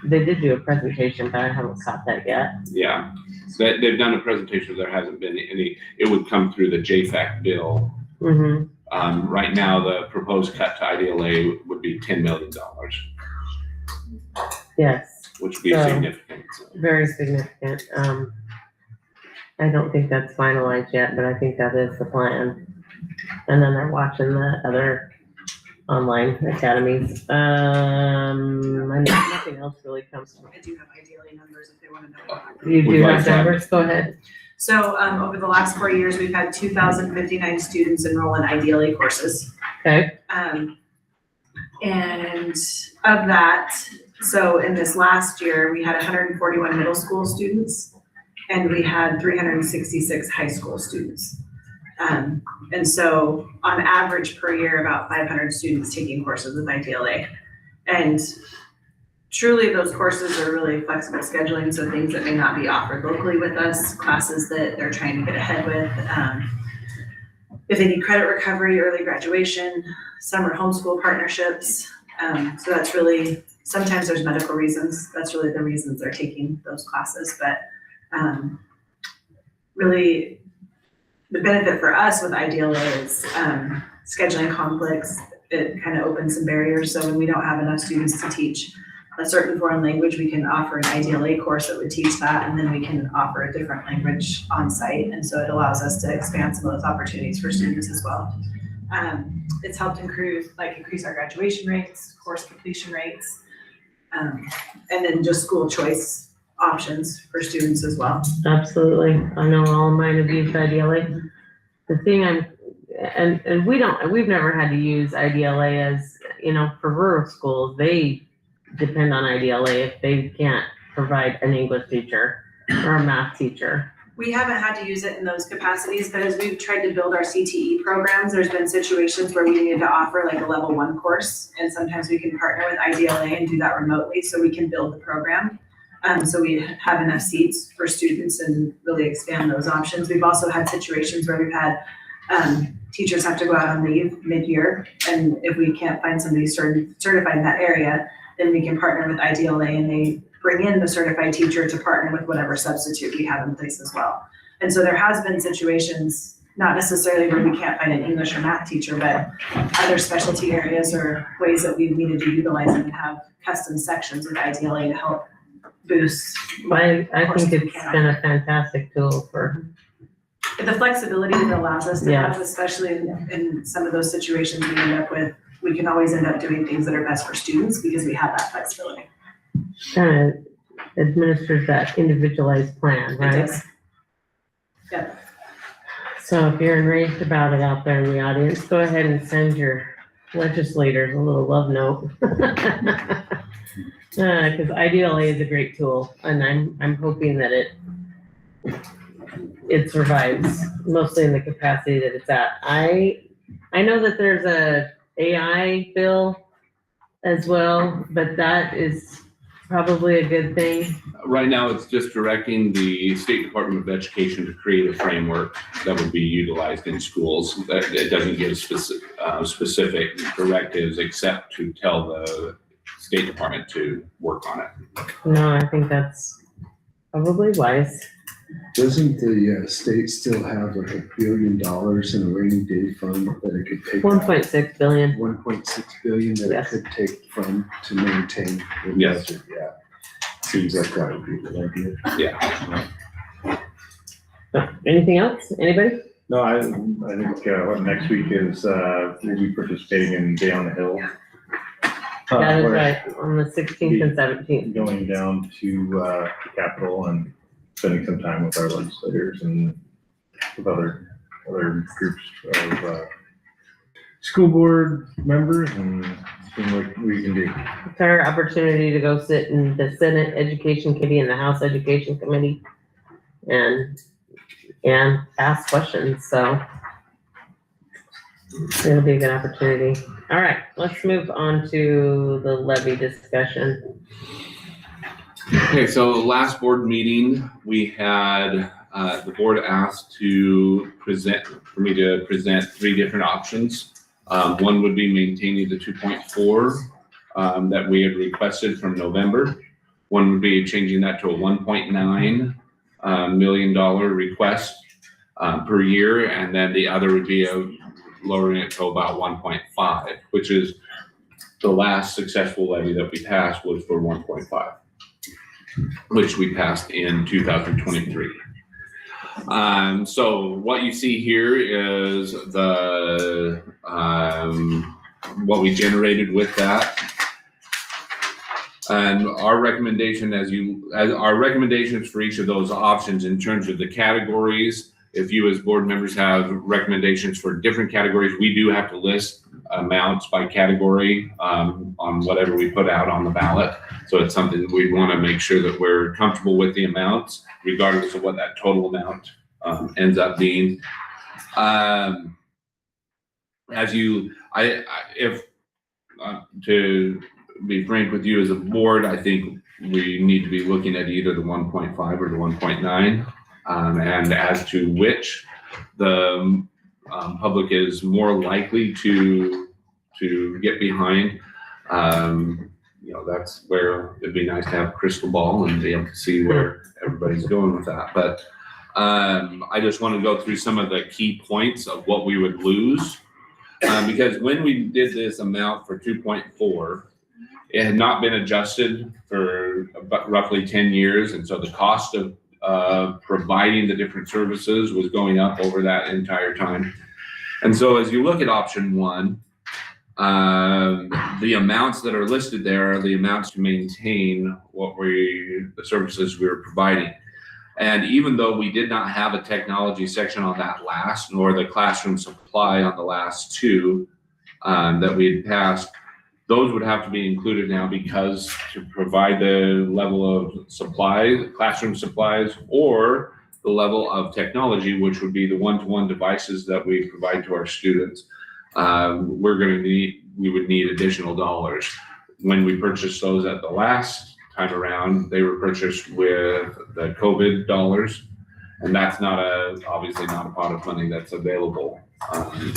L: They did do a presentation, but I haven't caught that yet.
E: Yeah, they've done a presentation. There hasn't been any. It would come through the JFAC bill.
L: Mm-hmm.
E: Right now, the proposed cut to IDLA would be $10 million.
L: Yes.
E: Which would be significant.
L: Very significant. I don't think that's finalized yet, but I think that is the plan. And then they're watching the other online academies. Nothing else really comes to.
A: I do have IDLA numbers if they want to know.
L: You do have numbers? Go ahead.
A: So over the last 4 years, we've had 2,059 students enroll in IDLA courses.
L: Okay.
A: And of that, so in this last year, we had 141 middle school students and we had 366 high school students. And so on average per year, about 500 students taking courses with IDLA. And truly those courses are really flexible scheduling, so things that may not be offered locally with us, classes that they're trying to get ahead with. If they need credit recovery, early graduation, summer homeschool partnerships. So that's really, sometimes there's medical reasons. That's really the reasons they're taking those classes. But really the benefit for us with IDLA is scheduling conflicts. It kind of opens some barriers. So when we don't have enough students to teach a certain foreign language, we can offer an IDLA course that would teach that, and then we can offer a different language on site. And so it allows us to expand some of those opportunities for students as well. It's helped increase our graduation rates, course completion rates, and then just school choice options for students as well.
L: Absolutely. I know all of mine have used IDLA. The thing and we've never had to use IDLA as, for rural schools, they depend on IDLA if they can't provide an English teacher or a math teacher.
A: We haven't had to use it in those capacities, but as we've tried to build our CTE programs, there's been situations where we needed to offer like a level 1 course, and sometimes we can partner with IDLA and do that remotely so we can build the program. So we have enough seats for students and really expand those options. We've also had situations where we've had teachers have to go out on leave mid-year, and if we can't find somebody certified in that area, then we can partner with IDLA and they bring in the certified teacher to partner with whatever substitute we have in place as well. And so there has been situations, not necessarily where we can't find an English or math teacher, but other specialty areas or ways that we've needed to utilize them and have custom sections with IDLA to help boost.
L: I think it's been a fantastic tool for.
A: The flexibility that it allows us to
L: Yes.
A: have, especially in some of those situations we end up with, we can always end up doing things that are best for students because we have that flexibility.
L: administers that individualized plan,
A: It
L: right?
A: does. Yep.
L: So if you're enraged about it out there in the audience, go ahead and send your legislators a little love note. Because IDLA is a great tool, and I'm hoping that it survives, mostly in the capacity that it's at. I know that there's a AI bill as well, but that is probably a good thing.
E: Right now, it's just directing the State Department of Education to create a framework that would be utilized in schools. That it doesn't give specific directives except to tell the State Department to work on it.
L: No, I think that's probably wise.
D: Doesn't the state still have like $1 billion in a rainy day fund that it could take?
L: 1.6 billion.
D: 1.6 billion that it
L: Yes.
D: could take from to maintain the
E: Yes.
D: budget, yeah. Seems like that would be a good idea.
E: Yeah.
L: Anything else? Anybody?
B: No, I think, what next week is, we'll be participating in Day on the Hill.
L: That is
B: We're
L: right, on the 16th and 17th.
B: Going down to, the Capitol and spending some time with our legislators and with other groups of, school board members and seeing what we can do.
L: It's our opportunity to go sit in the Senate Education Committee and the House Education Committee and ask questions, so it'll be a good opportunity. All right, let's move on to the levy discussion.
E: Okay, so last board meeting, we had, the board asked for me to present 3 different options. One would be maintaining the 2.4 that we had requested from November. One would be changing that to a $1.9 million request per year, and then the other would be lowering it to about 1.5, which is the last successful levy that we passed was for 1.5, which we passed in 2023. So what you see here is the what we generated with that. And our recommendation as our recommendations for each of those options in terms of the categories, if you as board members have recommendations for different categories, we do have to list amounts by category on whatever we put out on the ballot. So it's something that we want to make sure that we're comfortable with the amounts, regardless of what that total amount ends up being. To be frank with you as a board, I think we need to be looking at either the 1.5 or the 1.9. And as to which the public is more likely to get behind, that's where it'd be nice to have a crystal ball and be able to see where everybody's going with that. But I just want to go through some of the key points of what we would lose. Because when we did this amount for 2.4, it had not been adjusted for about roughly 10 years. And so the cost of providing the different services was going up over that entire time. And so as you look at option 1, the amounts that are listed there are the amounts to maintain the services we were providing. And even though we did not have a technology section on that last, nor the classroom supply on the last 2 that we had passed, those would have to be included now because to provide the level of supplies, classroom supplies, or the level of technology, which would be the one-to-one devices that we provide to our students, we would need additional dollars. When we purchased those at the last time around, they were purchased with the COVID dollars, and that's obviously not a pot of money that's available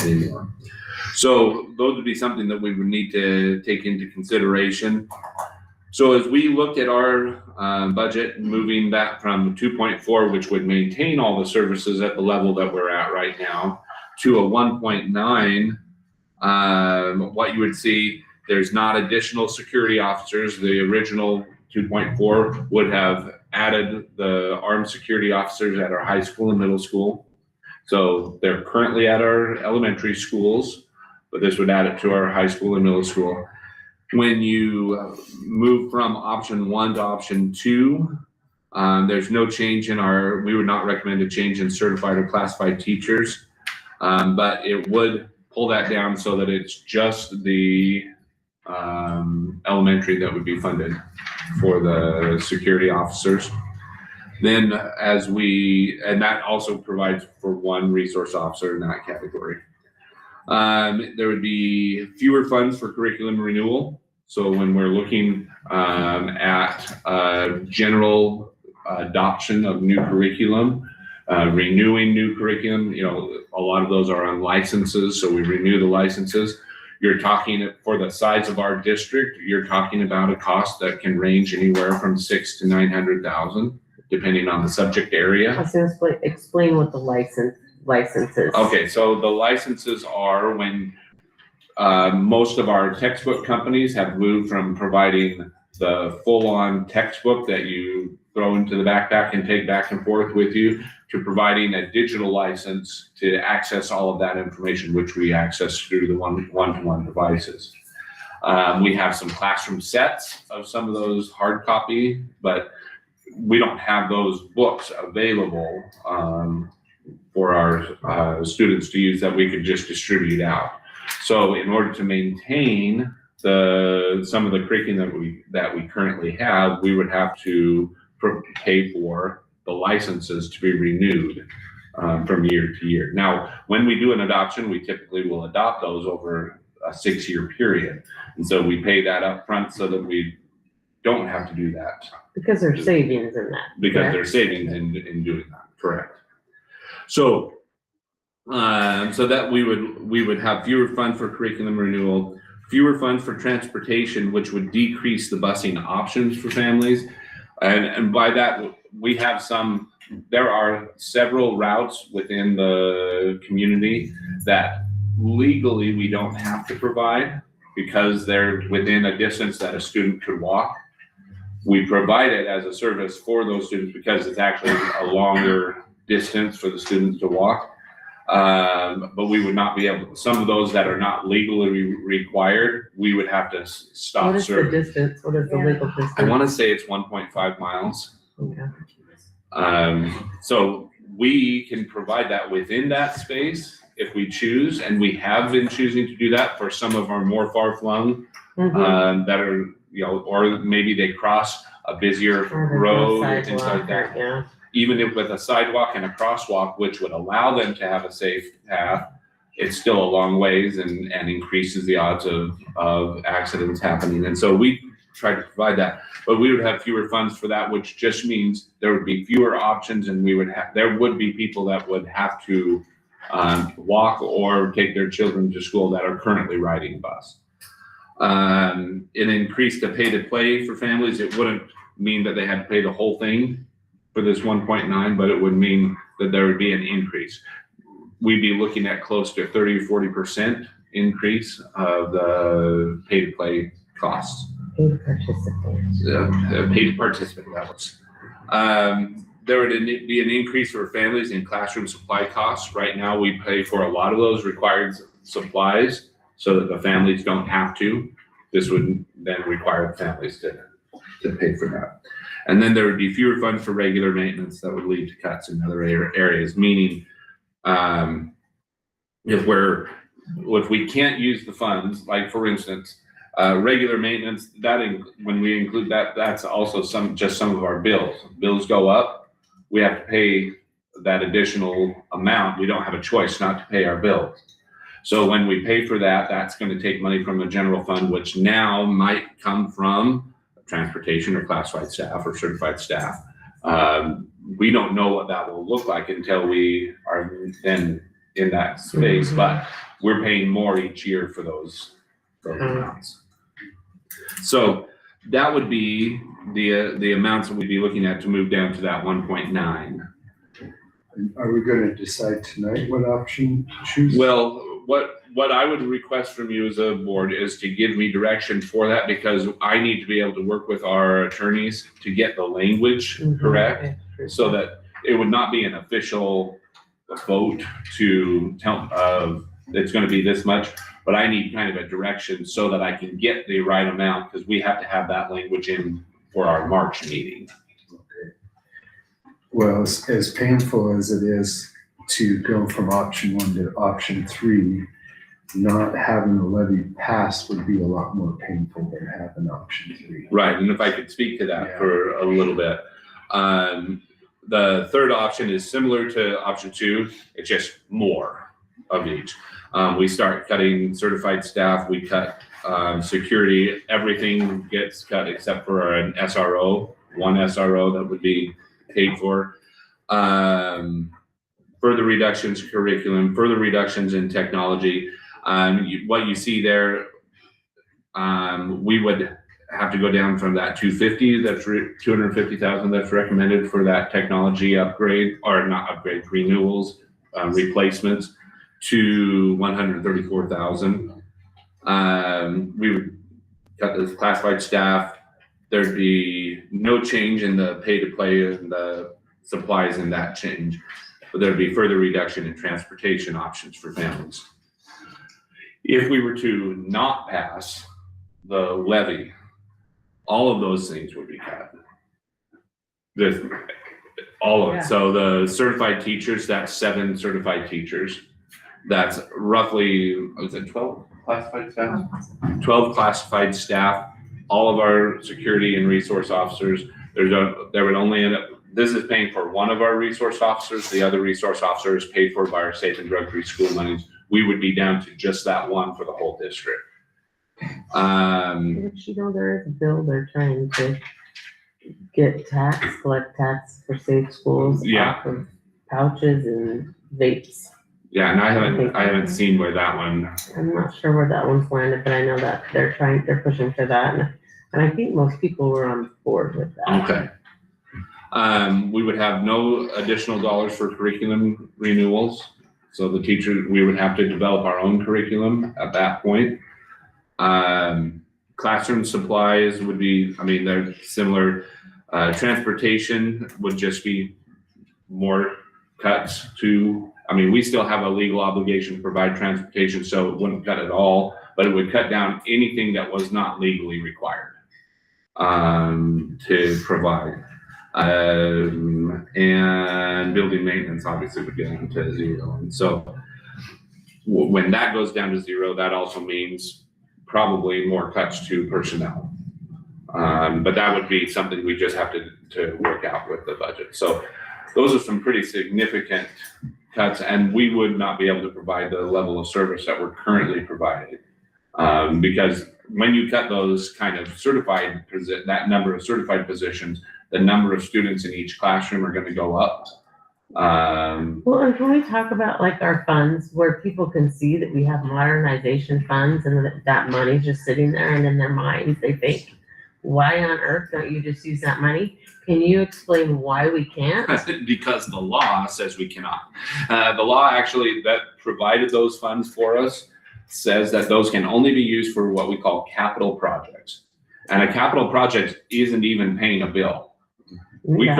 E: anymore. So those would be something that we would need to take into consideration. So as we looked at our budget, moving that from 2.4, which would maintain all the services at the level that we're at right now, to a 1.9, what you would see, there's not additional security officers. The original 2.4 would have added the armed security officers at our high school and middle school. So they're currently at our elementary schools, but this would add it to our high school and middle school. When you move from option 1 to option 2, there's no change in we would not recommend a change in certified or classified teachers. But it would pull that down so that it's just the elementary that would be funded for the security officers. Then and that also provides for 1 resource officer in that category. There would be fewer funds for curriculum renewal. So when we're looking at general adoption of new curriculum, renewing new curriculum, a lot of those are on licenses, so we renew the licenses. You're talking, for the size of our district, you're talking about a cost that can range anywhere from $600,000 to $900,000, depending on the subject area.
L: I was gonna explain what the license is.
E: Okay, so the licenses are when most of our textbook companies have moved from providing the full-on textbook that you throw into the backpack and take back and forth with you to providing a digital license to access all of that information, which we access through the one-to-one devices. We have some classroom sets of some of those hard copy, but we don't have those books available for our students to use that we could just distribute out. So in order to maintain some of the curriculum that we currently have, we would have to pay for the licenses to be renewed from year to year. Now, when we do an adoption, we typically will adopt those over a 6-year period. And so we pay that up front so that we don't have to do that.
L: Because there's savings in that.
E: Because there's savings in doing that, correct. So that we would have fewer funds for curriculum renewal, fewer funds for transportation, which would decrease the busing options for families. And by that, there are several routes within the community that legally we don't have to provide because they're within a distance that a student could walk. We provide it as a service for those students because it's actually a longer distance for the students to walk. But we would not be able to, some of those that are not legally required, we would have to stop
L: What is the
E: serving.
L: distance? What is the legal distance?
E: I want to say it's 1.5 miles.
L: Okay.
E: So we can provide that within that space if we choose, and we have been choosing to do that for some of our more far-flung that are, or maybe they cross a busier road and things like that.
L: Yeah.
E: Even if with a sidewalk and a crosswalk, which would allow them to have a safe path, it's still a long ways and increases the odds of accidents happening. And so we try to provide that, but we would have fewer funds for that, which just means there would be fewer options, and there would be people that would have to walk or take their children to school that are currently riding a bus. It increased the pay to play for families. It wouldn't mean that they had to pay the whole thing for this 1.9, but it would mean that there would be an increase. We'd be looking at close to 30 or 40% increase of the pay to play costs.
L: Pay to participate.
E: Pay to participate levels. There would be an increase for families in classroom supply costs. Right now, we pay for a lot of those required supplies so that the families don't have to. This would then require the families to pay for that. And then there would be fewer funds for regular maintenance that would lead to cuts in other areas, meaning if we can't use the funds, like for instance, regular maintenance, when we include that, that's also some of our bills. Bills go up, we have to pay that additional amount. We don't have a choice not to pay our bills. So when we pay for that, that's going to take money from the general fund, which now might come from transportation or classified staff or certified staff. We don't know what that will look like until we are then in that space, but we're paying more each year for those amounts. So that would be the amounts that we'd be looking at to move down to that 1.9.
D: Are we going to decide tonight what option to choose?
E: Well, what I would request from you as a board is to give me direction for that, because I need to be able to work with our attorneys to get the language correct, so that it would not be an official vote to tell it's gonna be this much, but I need kind of a direction so that I can get the right amount, because we have to have that language in for our March meeting.
D: Well, as painful as it is to go from option 1 to option 3, not having the levy pass would be a lot more painful than having option 3.
E: Right, and if I could speak to that
D: Yeah.
E: for a little bit. The third option is similar to option 2, it's just more of each. We start cutting certified staff, we cut security, everything gets cut except for an SRO, one SRO that would be paid for. Further reductions in curriculum, further reductions in technology. What you see there, we would have to go down from that 250, that's 250,000 that's recommended for that technology upgrade, or not upgrade, renewals, replacements, to 134,000. We would cut the classified staff. There'd be no change in the pay to play and the supplies in that change, but there'd be further reduction in transportation options for families. If we were to not pass the levy, all of those things would be cut. All of
C: Yeah.
E: it. So the certified teachers, that's 7 certified teachers. That's roughly, was it 12 classified staff? 12 classified staff, all of our security and resource officers. There would only end up, this is paying for one of our resource officers. The other resource officer is paid for by our safe and drug-free school monies. We would be down to just that one for the whole district.
L: But you know, there is a bill they're trying to collect tax for safe schools
E: Yeah.
L: off of pouches and vapes.
E: Yeah, and I haven't seen where that one,
L: I'm not sure where that one's landed, but I know that they're pushing for that. And I think most people were on board with that.
E: okay. We would have no additional dollars for curriculum renewals. So the teachers, we would have to develop our own curriculum at that point. Classroom supplies would be, I mean, they're similar. Transportation would just be more cuts to, I mean, we still have a legal obligation to provide transportation, so it wouldn't cut at all, but it would cut down anything that was not legally required to provide. And building maintenance obviously would get down to 0. And so when that goes down to 0, that also means probably more cuts to personnel. But that would be something we just have to work out with the budget. So those are some pretty significant cuts, and we would not be able to provide the level of service that we're currently providing. Because when you cut those kind of certified, that number of certified positions, the number of students in each classroom are gonna go up.
L: Well, and can we talk about like our funds where people can see that we have modernization funds and that money's just sitting there, and in their minds, they think, why on earth don't you just use that money? Can you explain why we can't?
E: Because the law says we cannot. The law actually that provided those funds for us says that those can only be used for what we call capital projects. And a capital project isn't even paying a bill. We
L: Yeah.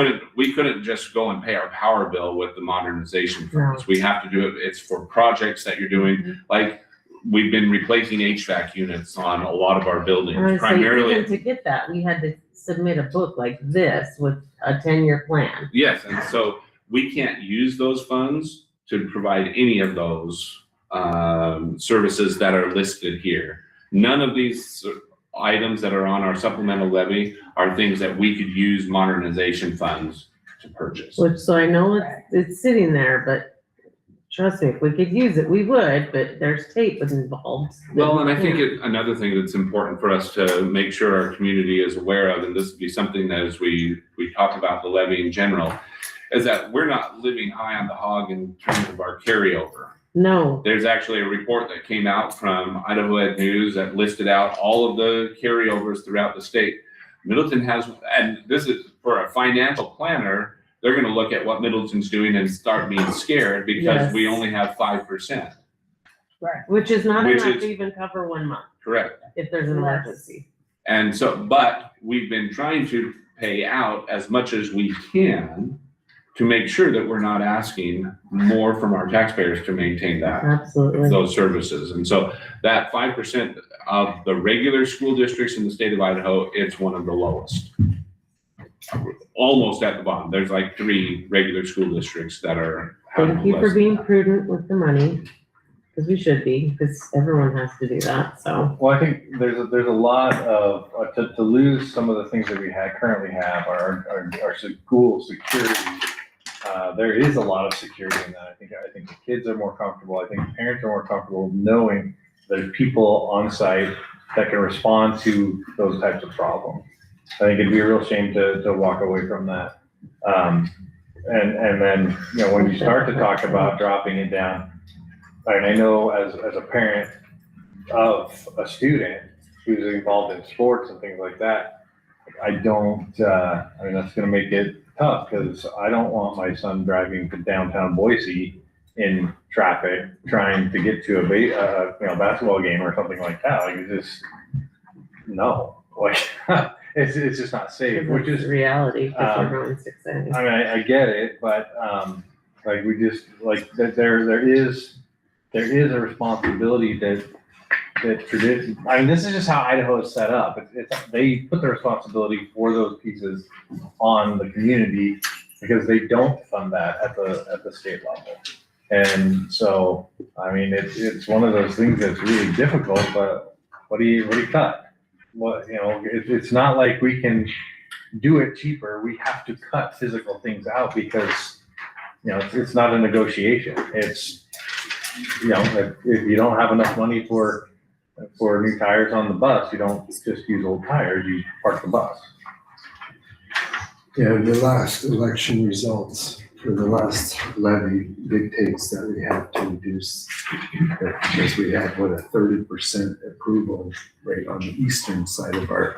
E: couldn't just go and pay our power bill with the modernization funds. We have to do it, it's for projects that you're doing, like we've been replacing HVAC units on a lot of our buildings,
L: I was saying,
E: primarily.
L: even to get that, we had to submit a book like this with a 10-year plan.
E: Yes, and so we can't use those funds to provide any of those services that are listed here. None of these items that are on our supplemental levy are things that we could use modernization funds to purchase.
L: Which, so I know it's sitting there, but trust me, if we could use it, we would, but there's tape involved.
E: Well, and I think another thing that's important for us to make sure our community is aware of, and this would be something that as we talk about the levy in general, is that we're not living high on the hog in terms of our carryover.
L: No,
E: There's actually a report that came out from Idaho Ed News that listed out all of the carryovers throughout the state. Middleton has, and this is for a financial planner, they're gonna look at what Middleton's doing and start being scared because
L: Yes.
E: we only have 5%.
L: which is not
E: Which
L: enough
E: is-
L: to even cover 1 month
E: Correct.
L: if there's an emergency.
E: And so, but we've been trying to pay out as much as we can to make sure that we're not asking more from our taxpayers to maintain that,
L: Absolutely.
E: those services. And so that 5% of the regular school districts in the state of Idaho, it's one of the lowest. Almost at the bottom. There's like 3 regular school districts that are.
L: Thank you
E: less
L: for
E: than
L: being
E: that.
L: prudent with the money, because we should be, because everyone has to do that, so.
B: Well, I think there's a lot of, to lose some of the things that we currently have, our school security. There is a lot of security in that. I think the kids are more comfortable. I think parents are more comfortable knowing there's people on site that can respond to those types of problems. I think it'd be a real shame to walk away from that. And then, when you start to talk about dropping it down, and I know as a parent of a student who's involved in sports and things like that, I don't, that's gonna make it tough, because I don't want my son driving to downtown Boise in traffic, trying to get to a basketball game or something like that. Like, it's just, no, like, it's just not safe, which is
L: reality, because everyone's excited.
B: I mean, I get it, but, like, we just, like, that there is a responsibility that tradition, this is just how Idaho is set up. They put the responsibility for those pieces on the community because they don't fund that at the state level. And so, it's one of those things that's really difficult, but what do you cut? It's not like we can do it cheaper. We have to cut physical things out because, it's not a negotiation. It's, if you don't have enough money for new tires on the bus, you don't just use old tires, you park the bus.
D: Yeah, the last election results for the last levy dictates that we have to reduce, because we had, a 30% approval rate on the eastern side of our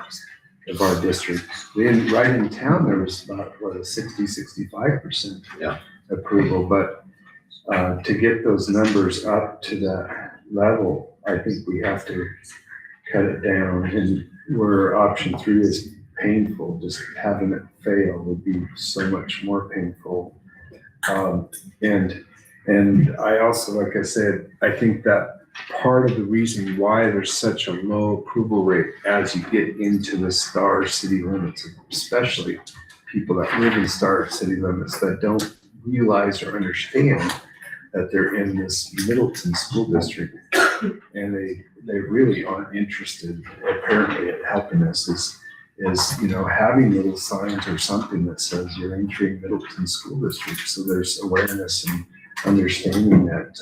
D: district. Right in town, there was about, a 65% approval, but to get those numbers up to that level, I think we have to cut it down, and where option 3 is painful, just having it fail would be so much more painful. And I also, like I said, I think that part of the reason why there's such a low approval rate as you get into the star city limits, especially people that live in star city limits that don't realize or understand that they're in this Middleton school district, and they really aren't interested, apparently, at helping us, is having little signs or something that says you're entering Middleton school district. So there's awareness and understanding that,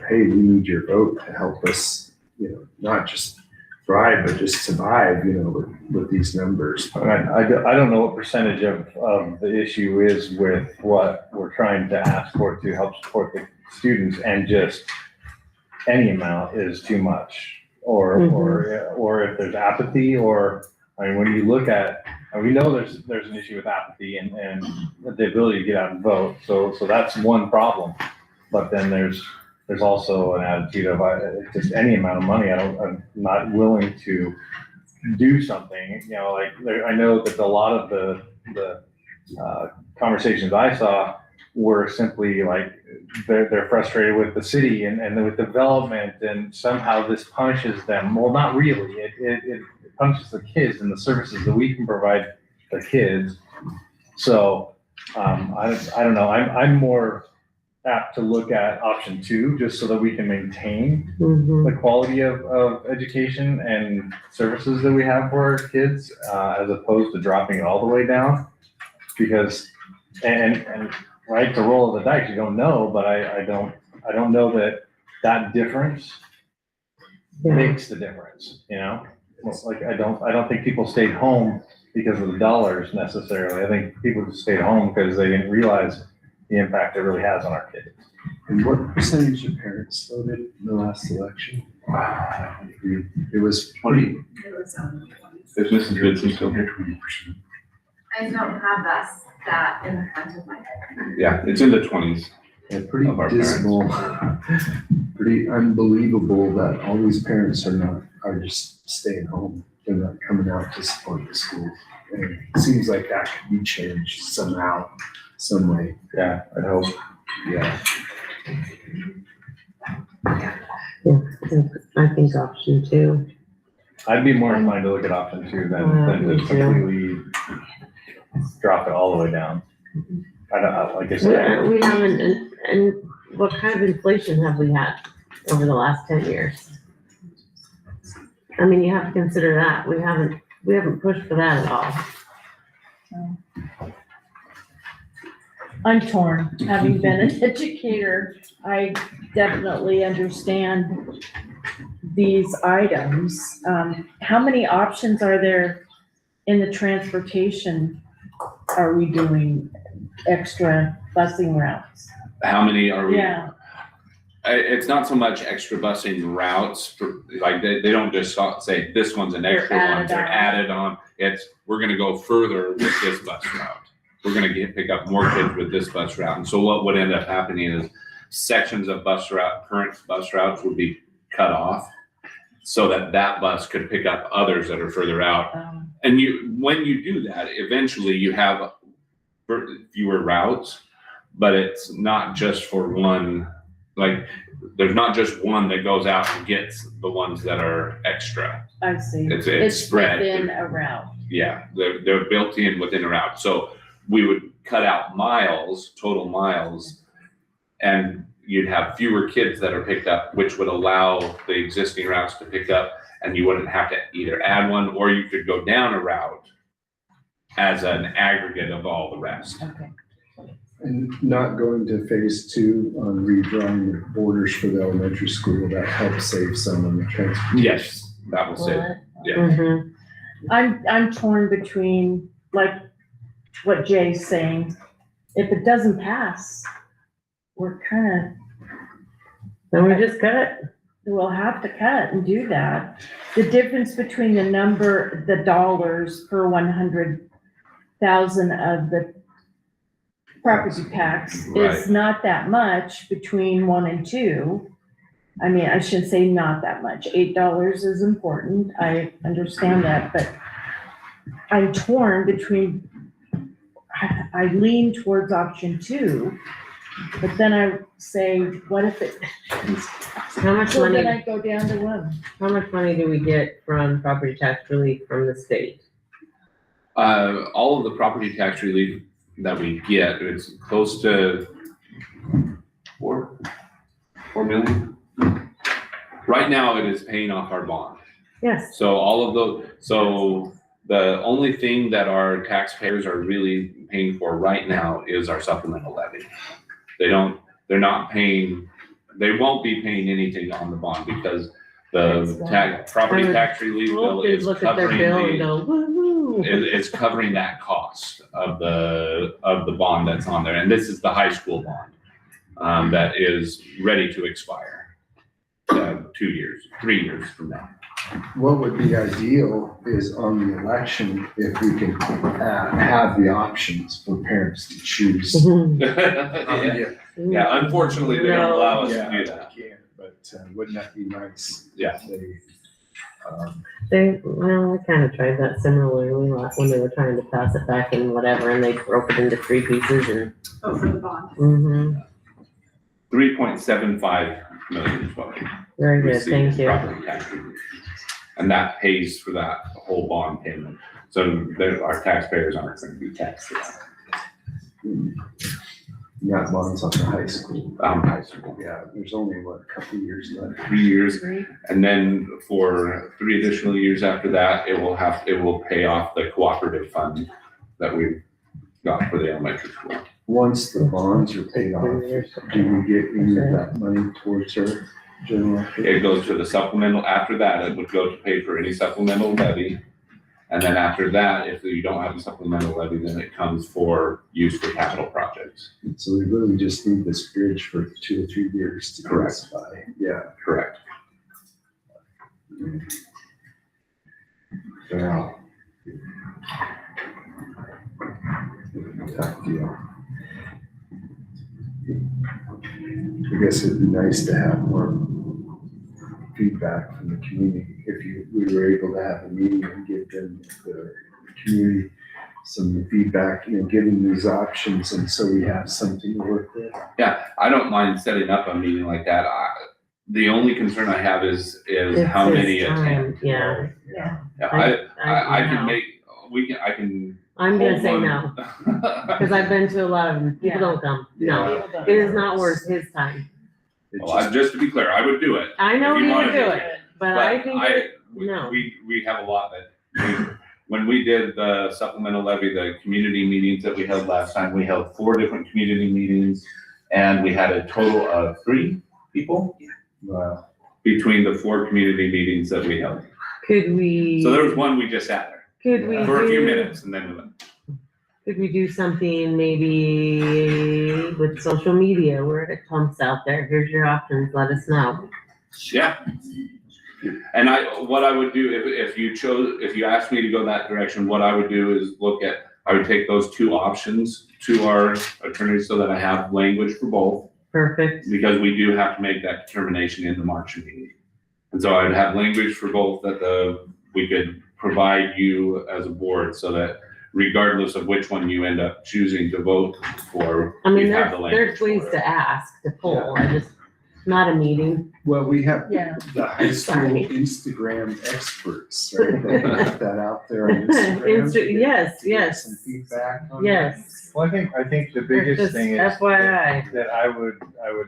D: hey, we need your vote to help us, not just thrive, but just survive, with these numbers.
B: I don't know what percentage of the issue is with what we're trying to ask for to help support the students, and just any amount is too much, or if there's apathy, or, when you look at, and we know there's an issue with apathy and the ability to get out and vote, so that's one problem. But then there's also an attitude of just any amount of money, I'm not willing to do something, I know that a lot of the conversations I saw were simply like, they're frustrated with the city and with development, and somehow this punishes them. Well, not really. It punishes the kids and the services that we can provide the kids. So, I don't know. I'm more apt to look at option 2, just so that we can maintain the quality of education and services that we have for our kids, as opposed to dropping it all the way down. Because, and right, the roll of the dice, you don't know, but I don't know that difference makes the difference, Like, I don't think people stayed home because of the dollars necessarily. I think people just stayed home because they didn't realize the impact it really has on our kids.
D: And what percentage of parents voted in the last election? It was 20.
E: Is Mrs. Goodson still here?
D: 20%.
G: I don't have that in the front of my head.
E: Yeah, it's in the 20s.
D: Yeah, pretty
E: Of our
D: dismal, pretty unbelievable that all these parents are just staying home. They're not coming out to support the school. And it seems like that could be changed somehow. some way.
B: Yeah, I hope.
D: Yeah.
L: I think option 2.
B: I'd be more inclined to look at option 2 than
L: Me
B: just
L: too.
B: completely drop it all the way down. I don't, like I said,
L: We haven't, and what kind of inflation have we had over the last 10 years? I mean, you have to consider that. We haven't pushed for that at all.
C: I'm torn. Having been an educator, I definitely understand these items. How many options are there in the transportation? Are we doing extra busing routes?
E: How many are we?
C: Yeah,
E: It's not so much extra busing routes, like they don't just say this one's an
C: They're
E: extra one,
C: added
E: they're
C: on.
E: added on. It's, we're gonna go further with this bus route. We're gonna pick up more kids with this bus route. And so what would end up happening is sections of current bus routes would be cut off so that that bus could pick up others that are further out. And when you do that, eventually you have fewer routes, but it's not just for one, like, there's not just one that goes out and gets the ones that are extra.
C: I see.
E: It's spread.
C: Within a route.
E: Yeah, they're built in within a route. So we would cut out miles, total miles, and you'd have fewer kids that are picked up, which would allow the existing routes to pick up, and you wouldn't have to either add one, or you could go down a route as an aggregate of all the rest.
C: Okay.
D: And not going to phase 2 on redrawing the borders for the elementary school, that helps save some on the transportation.
E: Yes, that will save. Yeah.
L: Mhm.
C: I'm torn between, like what Jay's saying, if it doesn't pass, we're
L: Then we just cut it.
C: we'll have to cut and do that. The difference between the dollars per 100,000 of the property tax
E: Right.
C: is not that much between 1 and 2. I mean, I should say not that much. $8 is important. I understand that, but I'm torn between, I lean towards option 2, but then I say, what if it?
L: How much
C: So then
L: money,
C: I go down to 1.
L: how much money do we get from property tax relief from the state?
E: All of the property tax relief that we get, it's close to 4 million. Right now, it is paying off our bond.
L: Yes.
E: So the only thing that our taxpayers are really paying for right now is our supplemental levy. They won't be paying anything on the bond because the property tax relief bill
L: Kids
E: is
L: look at their bill and
E: covering
L: go, woo-hoo.
E: it's covering that cost of the bond that's on there. And this is the high school bond, that is ready to expire, 3 years from now.
D: What would be ideal is on the election, if we can have the options for parents to choose.
E: Yeah, unfortunately, they don't allow us to
D: Yeah,
E: do that.
D: they can't, but wouldn't that be nice?
E: Yeah.
L: They kind of tried that similarly when they were trying to pass it back and whatever, and they broke it into 3 pieces and.
A: Oh, for the bond.
L: Mm-hmm.
E: 3.75 million is what we
L: Very good,
E: receive
L: thank
E: as
L: you.
E: property tax relief. And that pays for that whole bond payment. So our taxpayers aren't going to be taxed.
D: That bond's on the high school.
E: High school.
D: Yeah, there's only, a couple years left.
E: 3 years. And then for 3 additional years after that, it will pay off the cooperative fund that we've got for the elementary school.
D: Once the bonds are paid off, do we get any of that money towards our general?
E: It goes to the supplemental. After that, it would go to pay for any supplemental levy. And then after that, if you don't have a supplemental levy, then it comes for use for capital projects.
D: So we really just need this bridge for 2 or 3 years to get us by. Yeah.
E: Correct.
D: Yeah. Tough deal. I guess it'd be nice to have more feedback from the community if we were able to have a meeting and give them the community some feedback, giving these options, and so we have something to work with.
E: Yeah, I don't mind setting up a meeting like that. The only concern I have is
L: It's
E: how
L: his
E: many
L: time,
E: attend.
L: Yeah.
E: Yeah,
L: I
E: I can
L: know.
E: make, I can.
L: I'm gonna
E: hold
L: say
E: one.
L: no, because I've been to a lot of them. People
C: Yeah.
L: don't come. No, it is not worth his time.
D: It
E: Well,
D: just-
E: just to be clear, I would do it.
L: I know
E: If you
L: he would
E: wanted
L: do
E: to.
L: it, but I think no.
E: We have a lot when we did the supplemental levy, the community meetings that we held last time, we held 4 different community meetings. And we had a total of 3 people
D: Wow.
E: between the 4 community meetings that we held.
L: Could we?
E: So there was one we just sat there
L: Could we
E: for a few
L: do-
E: minutes and then we went.
L: Could we do something maybe with social media where it comes out there? Here's your options, let us know.
E: Yeah. And what I would do if you asked me to go that direction, what I would do is I would take those 2 options to our attorneys so that I have language for both,
L: Perfect.
E: because we do have to make that determination in the March meeting. And so I'd have language for both that we could provide you as a board so that regardless of which one you end up choosing to vote for,
L: I mean,
E: you have the
L: there's
E: language
L: ways
E: for it.
L: to ask, to poll, not a meeting.
D: Well, we have
C: Yeah.
D: the high school
L: Sorry.
D: Instagram experts, right? They can put that out there on Instagram.
L: Yes,
D: Get
L: yes.
D: Some feedback on that.
L: Yes.
B: Well, I think the biggest
L: Just
B: thing is
L: FYI.
B: that I would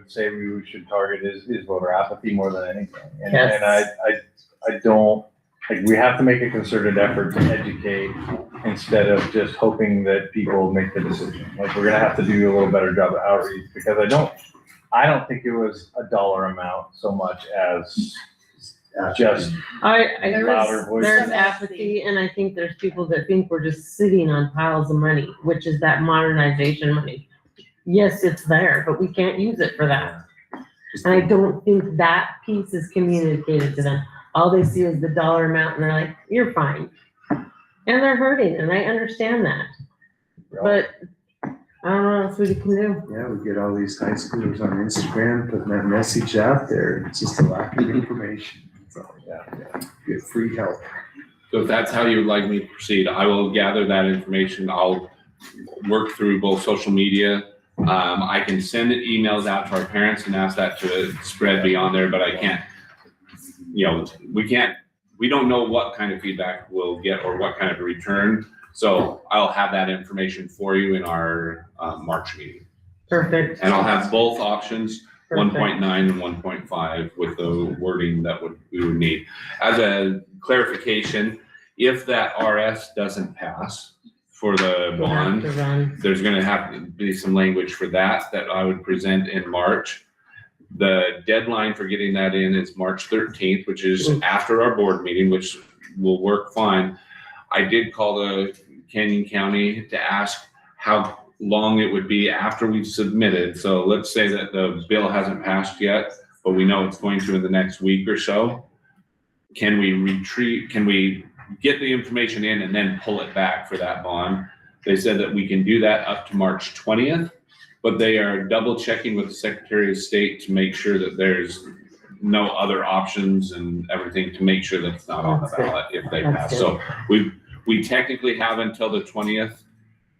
B: say we should target is voter apathy more than anything. And
L: Yes.
B: I don't, like, we have to make a concerted effort to educate instead of just hoping that people make the decision. Like, we're gonna have to do a little better job of outreach, because I don't think it was a dollar amount so much as just louder voices.
L: There's apathy, and I think there's people that think we're just sitting on piles of money, which is that modernization money. Yes, it's there, but we can't use it for that. And I don't think that piece is communicated to them. All they see is the dollar amount, and they're like, you're fine. And they're hurting, and I understand that. But I don't know what else we can do.
D: Yeah, we get all these high schoolers on Instagram putting that message out there. It's just a lack of information. So, yeah, get free help.
E: So if that's how you would like me to proceed, I will gather that information. I'll work through both social media. I can send emails out to our parents and ask that to spread beyond there, but I can't, we don't know what kind of feedback we'll get or what kind of return. So I'll have that information for you in our March meeting.
L: Perfect.
E: And I'll have both options,
L: Perfect.
E: 1.9 and 1.5 with the wording that we would need. As a clarification, if that RS doesn't pass for the
L: We'll have
E: bond,
L: to run.
E: there's gonna have to be some language for that I would present in March. The deadline for getting that in is March 13th, which is after our board meeting, which will work fine. I did call the Canyon County to ask how long it would be after we've submitted. So let's say that the bill hasn't passed yet, but we know it's going to in the next week or so. Can we get the information in and then pull it back for that bond? They said that we can do that up to March 20th, but they are double checking with the Secretary of State to make sure that there's no other options and everything to make sure that it's not on the
L: That's good.
E: ballot if they
L: That's
E: pass.
L: good.
E: So we technically have until the 20th,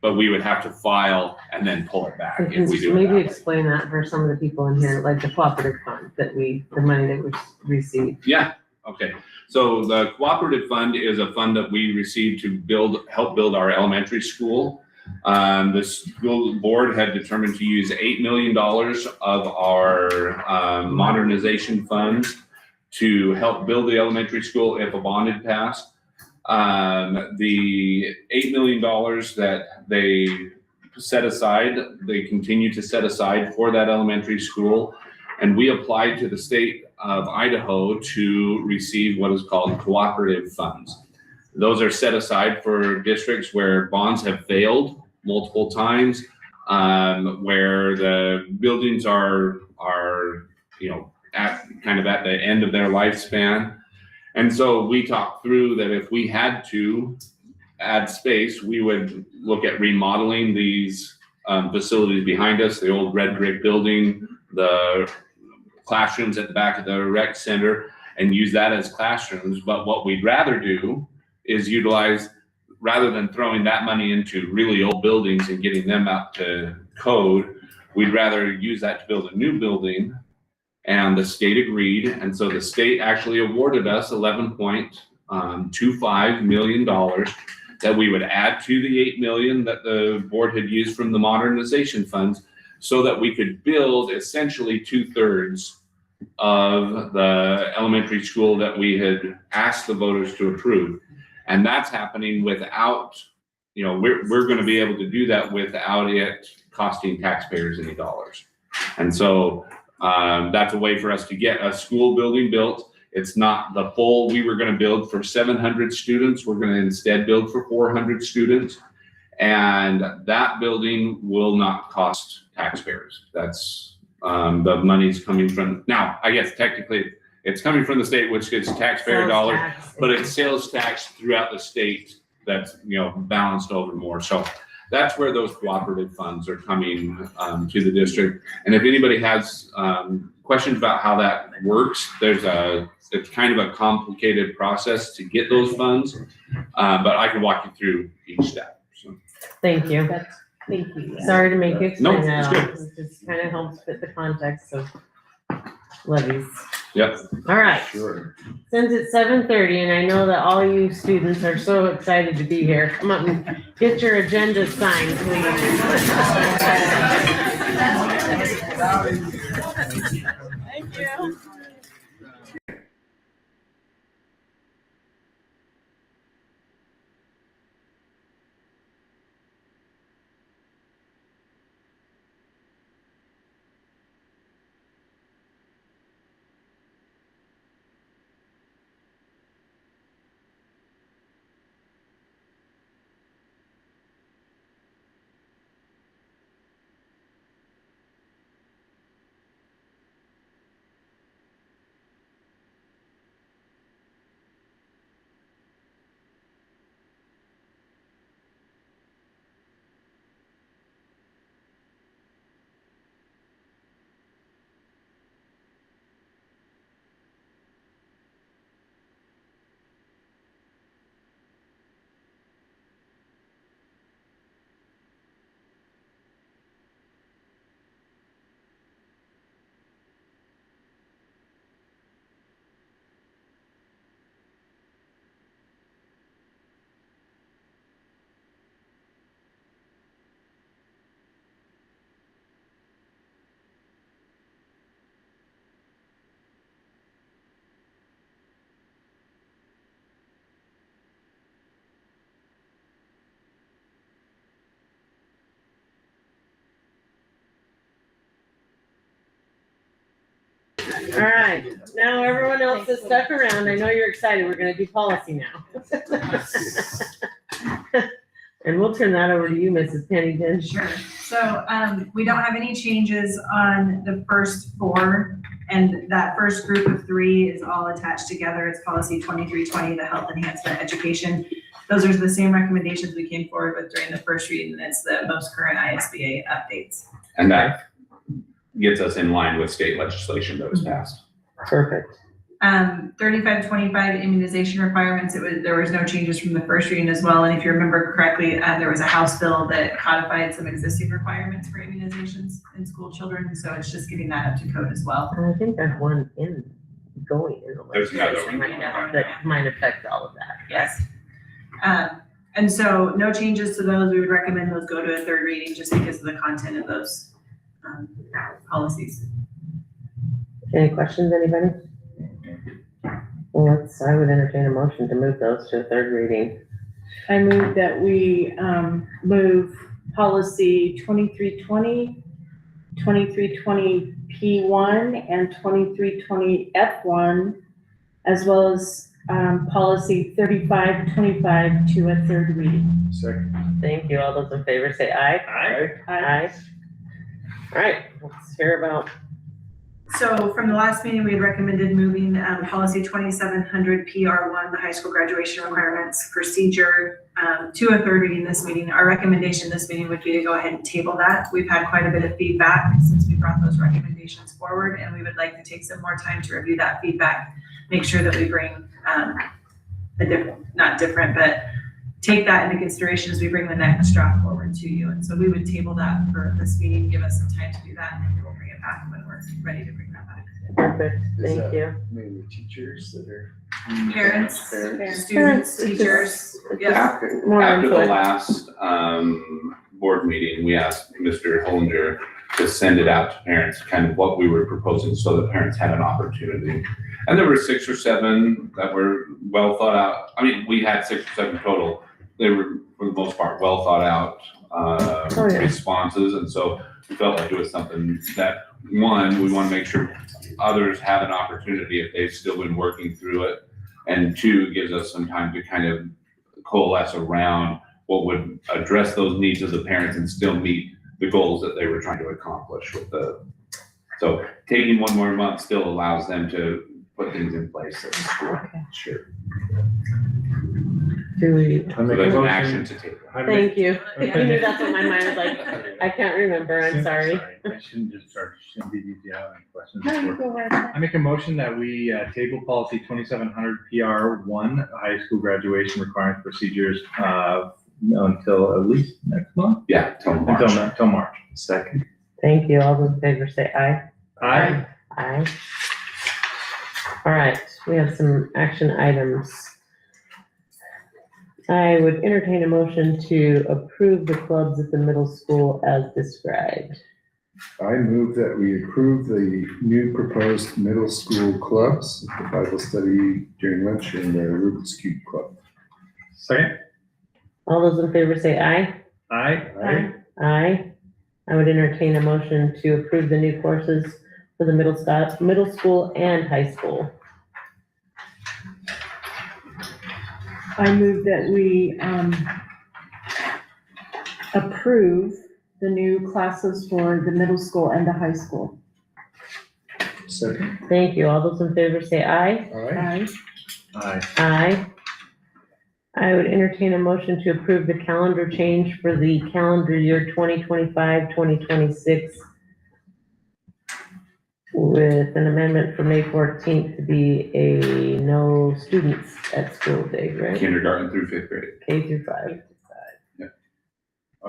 E: but we would have to file and then pull it back if we do it
L: Maybe
E: that way.
L: explain that for some of the people in here, like the cooperative fund the money that we received.
E: Yeah, okay. So the cooperative fund is a fund that we received to help build our elementary school. The school board had determined to use $8 million of our modernization funds to help build the elementary school if a bond had passed. The $8 million that they set aside, they continue to set aside for that elementary school. And we applied to the state of Idaho to receive what is called cooperative funds. Those are set aside for districts where bonds have failed multiple times, where the buildings are at the end of their lifespan. And so we talked through that if we had to add space, we would look at remodeling these facilities behind us, the old red brick building, the classrooms at the back of the rec center, and use that as classrooms. But what we'd rather do is utilize rather than throwing that money into really old buildings and getting them up to code, we'd rather use that to build a new building. And the state agreed, and so the state actually awarded us $11.25 million that we would add to the $8 million that the board had used from the modernization funds, so that we could build essentially 2/3 of the elementary school that we had asked the voters to approve. And that's happening without, we're gonna be able to do that without it costing taxpayers any dollars. And so that's a way for us to get a school building built. It's not the full, we were gonna build for 700 students. We're gonna instead build for 400 students. And that building will not cost taxpayers. That's, the money's coming from, now, I guess technically it's coming from the state, which gets taxpayer dollars, but it's sales tax throughout the state that's, balanced over more. So that's where those cooperative funds are coming to the district. And if anybody has questions about how that works, it's kind of a complicated process to get those funds, but I can walk you through each step. So.
L: Thank you.
C: Thank you.
L: Sorry to make you explain
E: No,
L: that.
E: it's good.
L: It just kind of helps fit the context of levies.
E: Yep.
L: All right.
D: Sure.
L: Since it's 7:30 and I know that all you students are so excited to be here, come up and get your agenda signed, please.
A: Thank you.
L: All right, now everyone else that's stuck around, I know you're excited, we're gonna do policy now. And we'll turn that over to you, Mrs. Pennington.
N: Sure. So, we don't have any changes on the first 4, and that first group of 3 is all attached together. It's policy 2320, the health enhancement education. Those are the same recommendations we came forward with during the first reading, and it's the most current ISBA updates.
E: And that gets us in line with state legislation that was passed.
L: Perfect.
N: 3525 immunization requirements, there was no changes from the first reading as well. And if you remember correctly, there was a House bill that codified some existing requirements for immunizations in school children. So it's just getting that up to code as well.
L: And I think there's one going in the
E: There's another
L: legislation
E: one.
L: right now that might affect all of that.
N: Yes. And so no changes to those. We would recommend those go to a 3rd reading just because of the content of those policies.
L: Any questions, anybody? Well, I would entertain a motion to move those to a 3rd reading.
C: I move that we move policy 2320, 2320 P1, and 2320 F1, as well as policy 3525 to a 3rd reading.
D: Second.
L: Thank you. All those in favor say aye.
D: Aye.
L: Aye. All right, let's hear about.
N: So from the last meeting, we had recommended moving policy 2700 PR1, the high school graduation requirements procedure, to a 3rd reading this meeting. Our recommendation this meeting would be to go ahead and table that. We've had quite a bit of feedback since we brought those recommendations forward, and we would like to take some more time to review that feedback, make sure that we bring take that into consideration as we bring the next draft forward to you. And so we would table that for this meeting, give us some time to do that, and then we will bring it back when we're ready to bring that back.
L: Perfect,
D: Is
L: thank
D: that
L: you.
D: Mainly teachers that are.
N: Parents,
D: Parents.
N: students,
L: It's
N: teachers,
L: just-
N: yeah.
L: More
E: After the
L: input.
E: last, board meeting, we asked Mr. Hollinger to send it out to parents, kind of what we were proposing, so that parents had an opportunity. And there were 6 or 7 that were well thought out. I mean, we had 6 or 7 total. They were, for the most part, well thought out,
L: yeah.
E: responses. And so we felt like it was something that, one, we want to make sure others have an opportunity if they've still been working through it. And 2, gives us some time to kind of coalesce around what would address those needs of the parents and still meet the goals that they were trying to accomplish with the, so taking 1 more month still allows them to put things in place at the school.
D: Sure.
L: Do we,
B: I
E: So
B: make a
E: there's an
B: motion.
E: action to take.
B: I make-
L: thank you.
B: Okay.
L: I knew that's what my mind was like. I can't remember, I'm sorry.
B: I shouldn't just start, shouldn't be easy out on questions.
C: No, you go right ahead.
B: I make a motion that we table policy 2700 PR1, high school graduation requirement procedures, until at least next month?
E: Yeah, till March.
B: Until March.
D: Second.
L: Thank you. All those in favor say aye.
B: Aye.
L: Aye. All right, we have some action items. I would entertain a motion to approve the clubs at the middle school as described.
D: I move that we approve the new proposed middle school clubs, the Bible study during lunch and the Rubik's Cube Club.
B: Second?
L: All those in favor say aye.
B: Aye.
L: Aye. I would entertain a motion to approve the new courses for the middle school and high school.
C: I move that we, approve the new classes for the middle school and the high school.
D: Second.
L: Thank you. All those in favor say aye.
D: All right.
C: Aye.
B: Aye.
L: Aye. I would entertain a motion to approve the calendar change for the calendar year 2025, 2026 with an amendment for May 14th to be a no students at school day, right?
E: Kindergarten through 5th grade.
L: K through 5.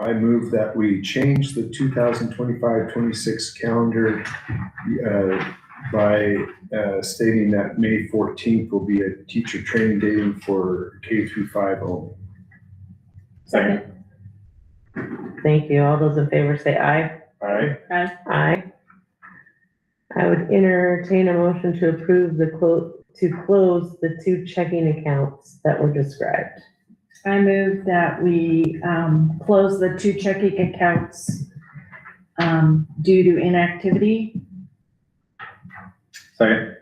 D: I move that we change the 2025-26 calendar by stating that May 14th will be a teacher training day for K through 5 only.
B: Second.
L: Thank you. All those in favor say aye.
B: Aye.
L: Aye. I would entertain a motion to approve to close the 2 checking accounts that were described.
C: I move that we, close the 2 checking accounts, due to inactivity.
B: Second.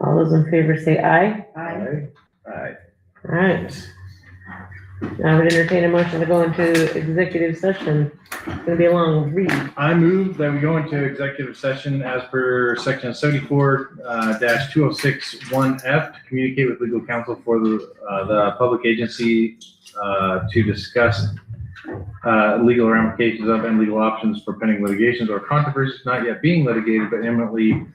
L: All those in favor say aye.
C: Aye.
B: Aye.
L: All right. I would entertain a motion to go into executive session. It's gonna be a long read.
B: I move that we go into executive session as per section 74-2061F to communicate with legal counsel for the public agency to discuss legal ramifications of and legal options for pending litigations or controversies not yet being litigated but imminently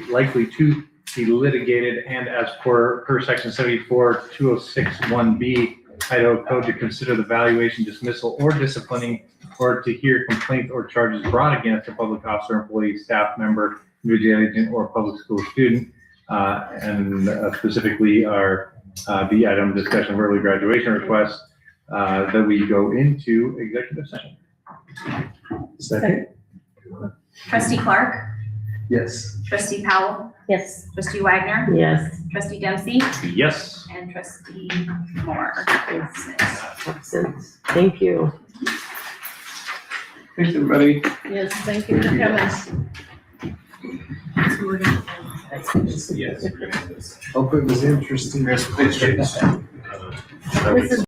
B: likely to be litigated, and as per section 74-2061B Idaho Code to consider the valuation, dismissal, or disciplining, or to hear complaints or charges brought against a public officer, employee, staff member, individual agent, or public school student, and specifically our the item discussion of early graduation requests, that we go into executive session.
D: Second.
G: Trustee Clark,
D: Yes.
G: trustee Powell,
C: Yes.
G: trustee Wagner,
L: Yes.
G: trustee Dempsey,
B: Yes.
G: and trustee Moore.
L: Absent. Thank you.
E: Thanks, everybody.
C: Yes, thank you for coming.
E: Yes.
D: Hope it was interesting.
B: This is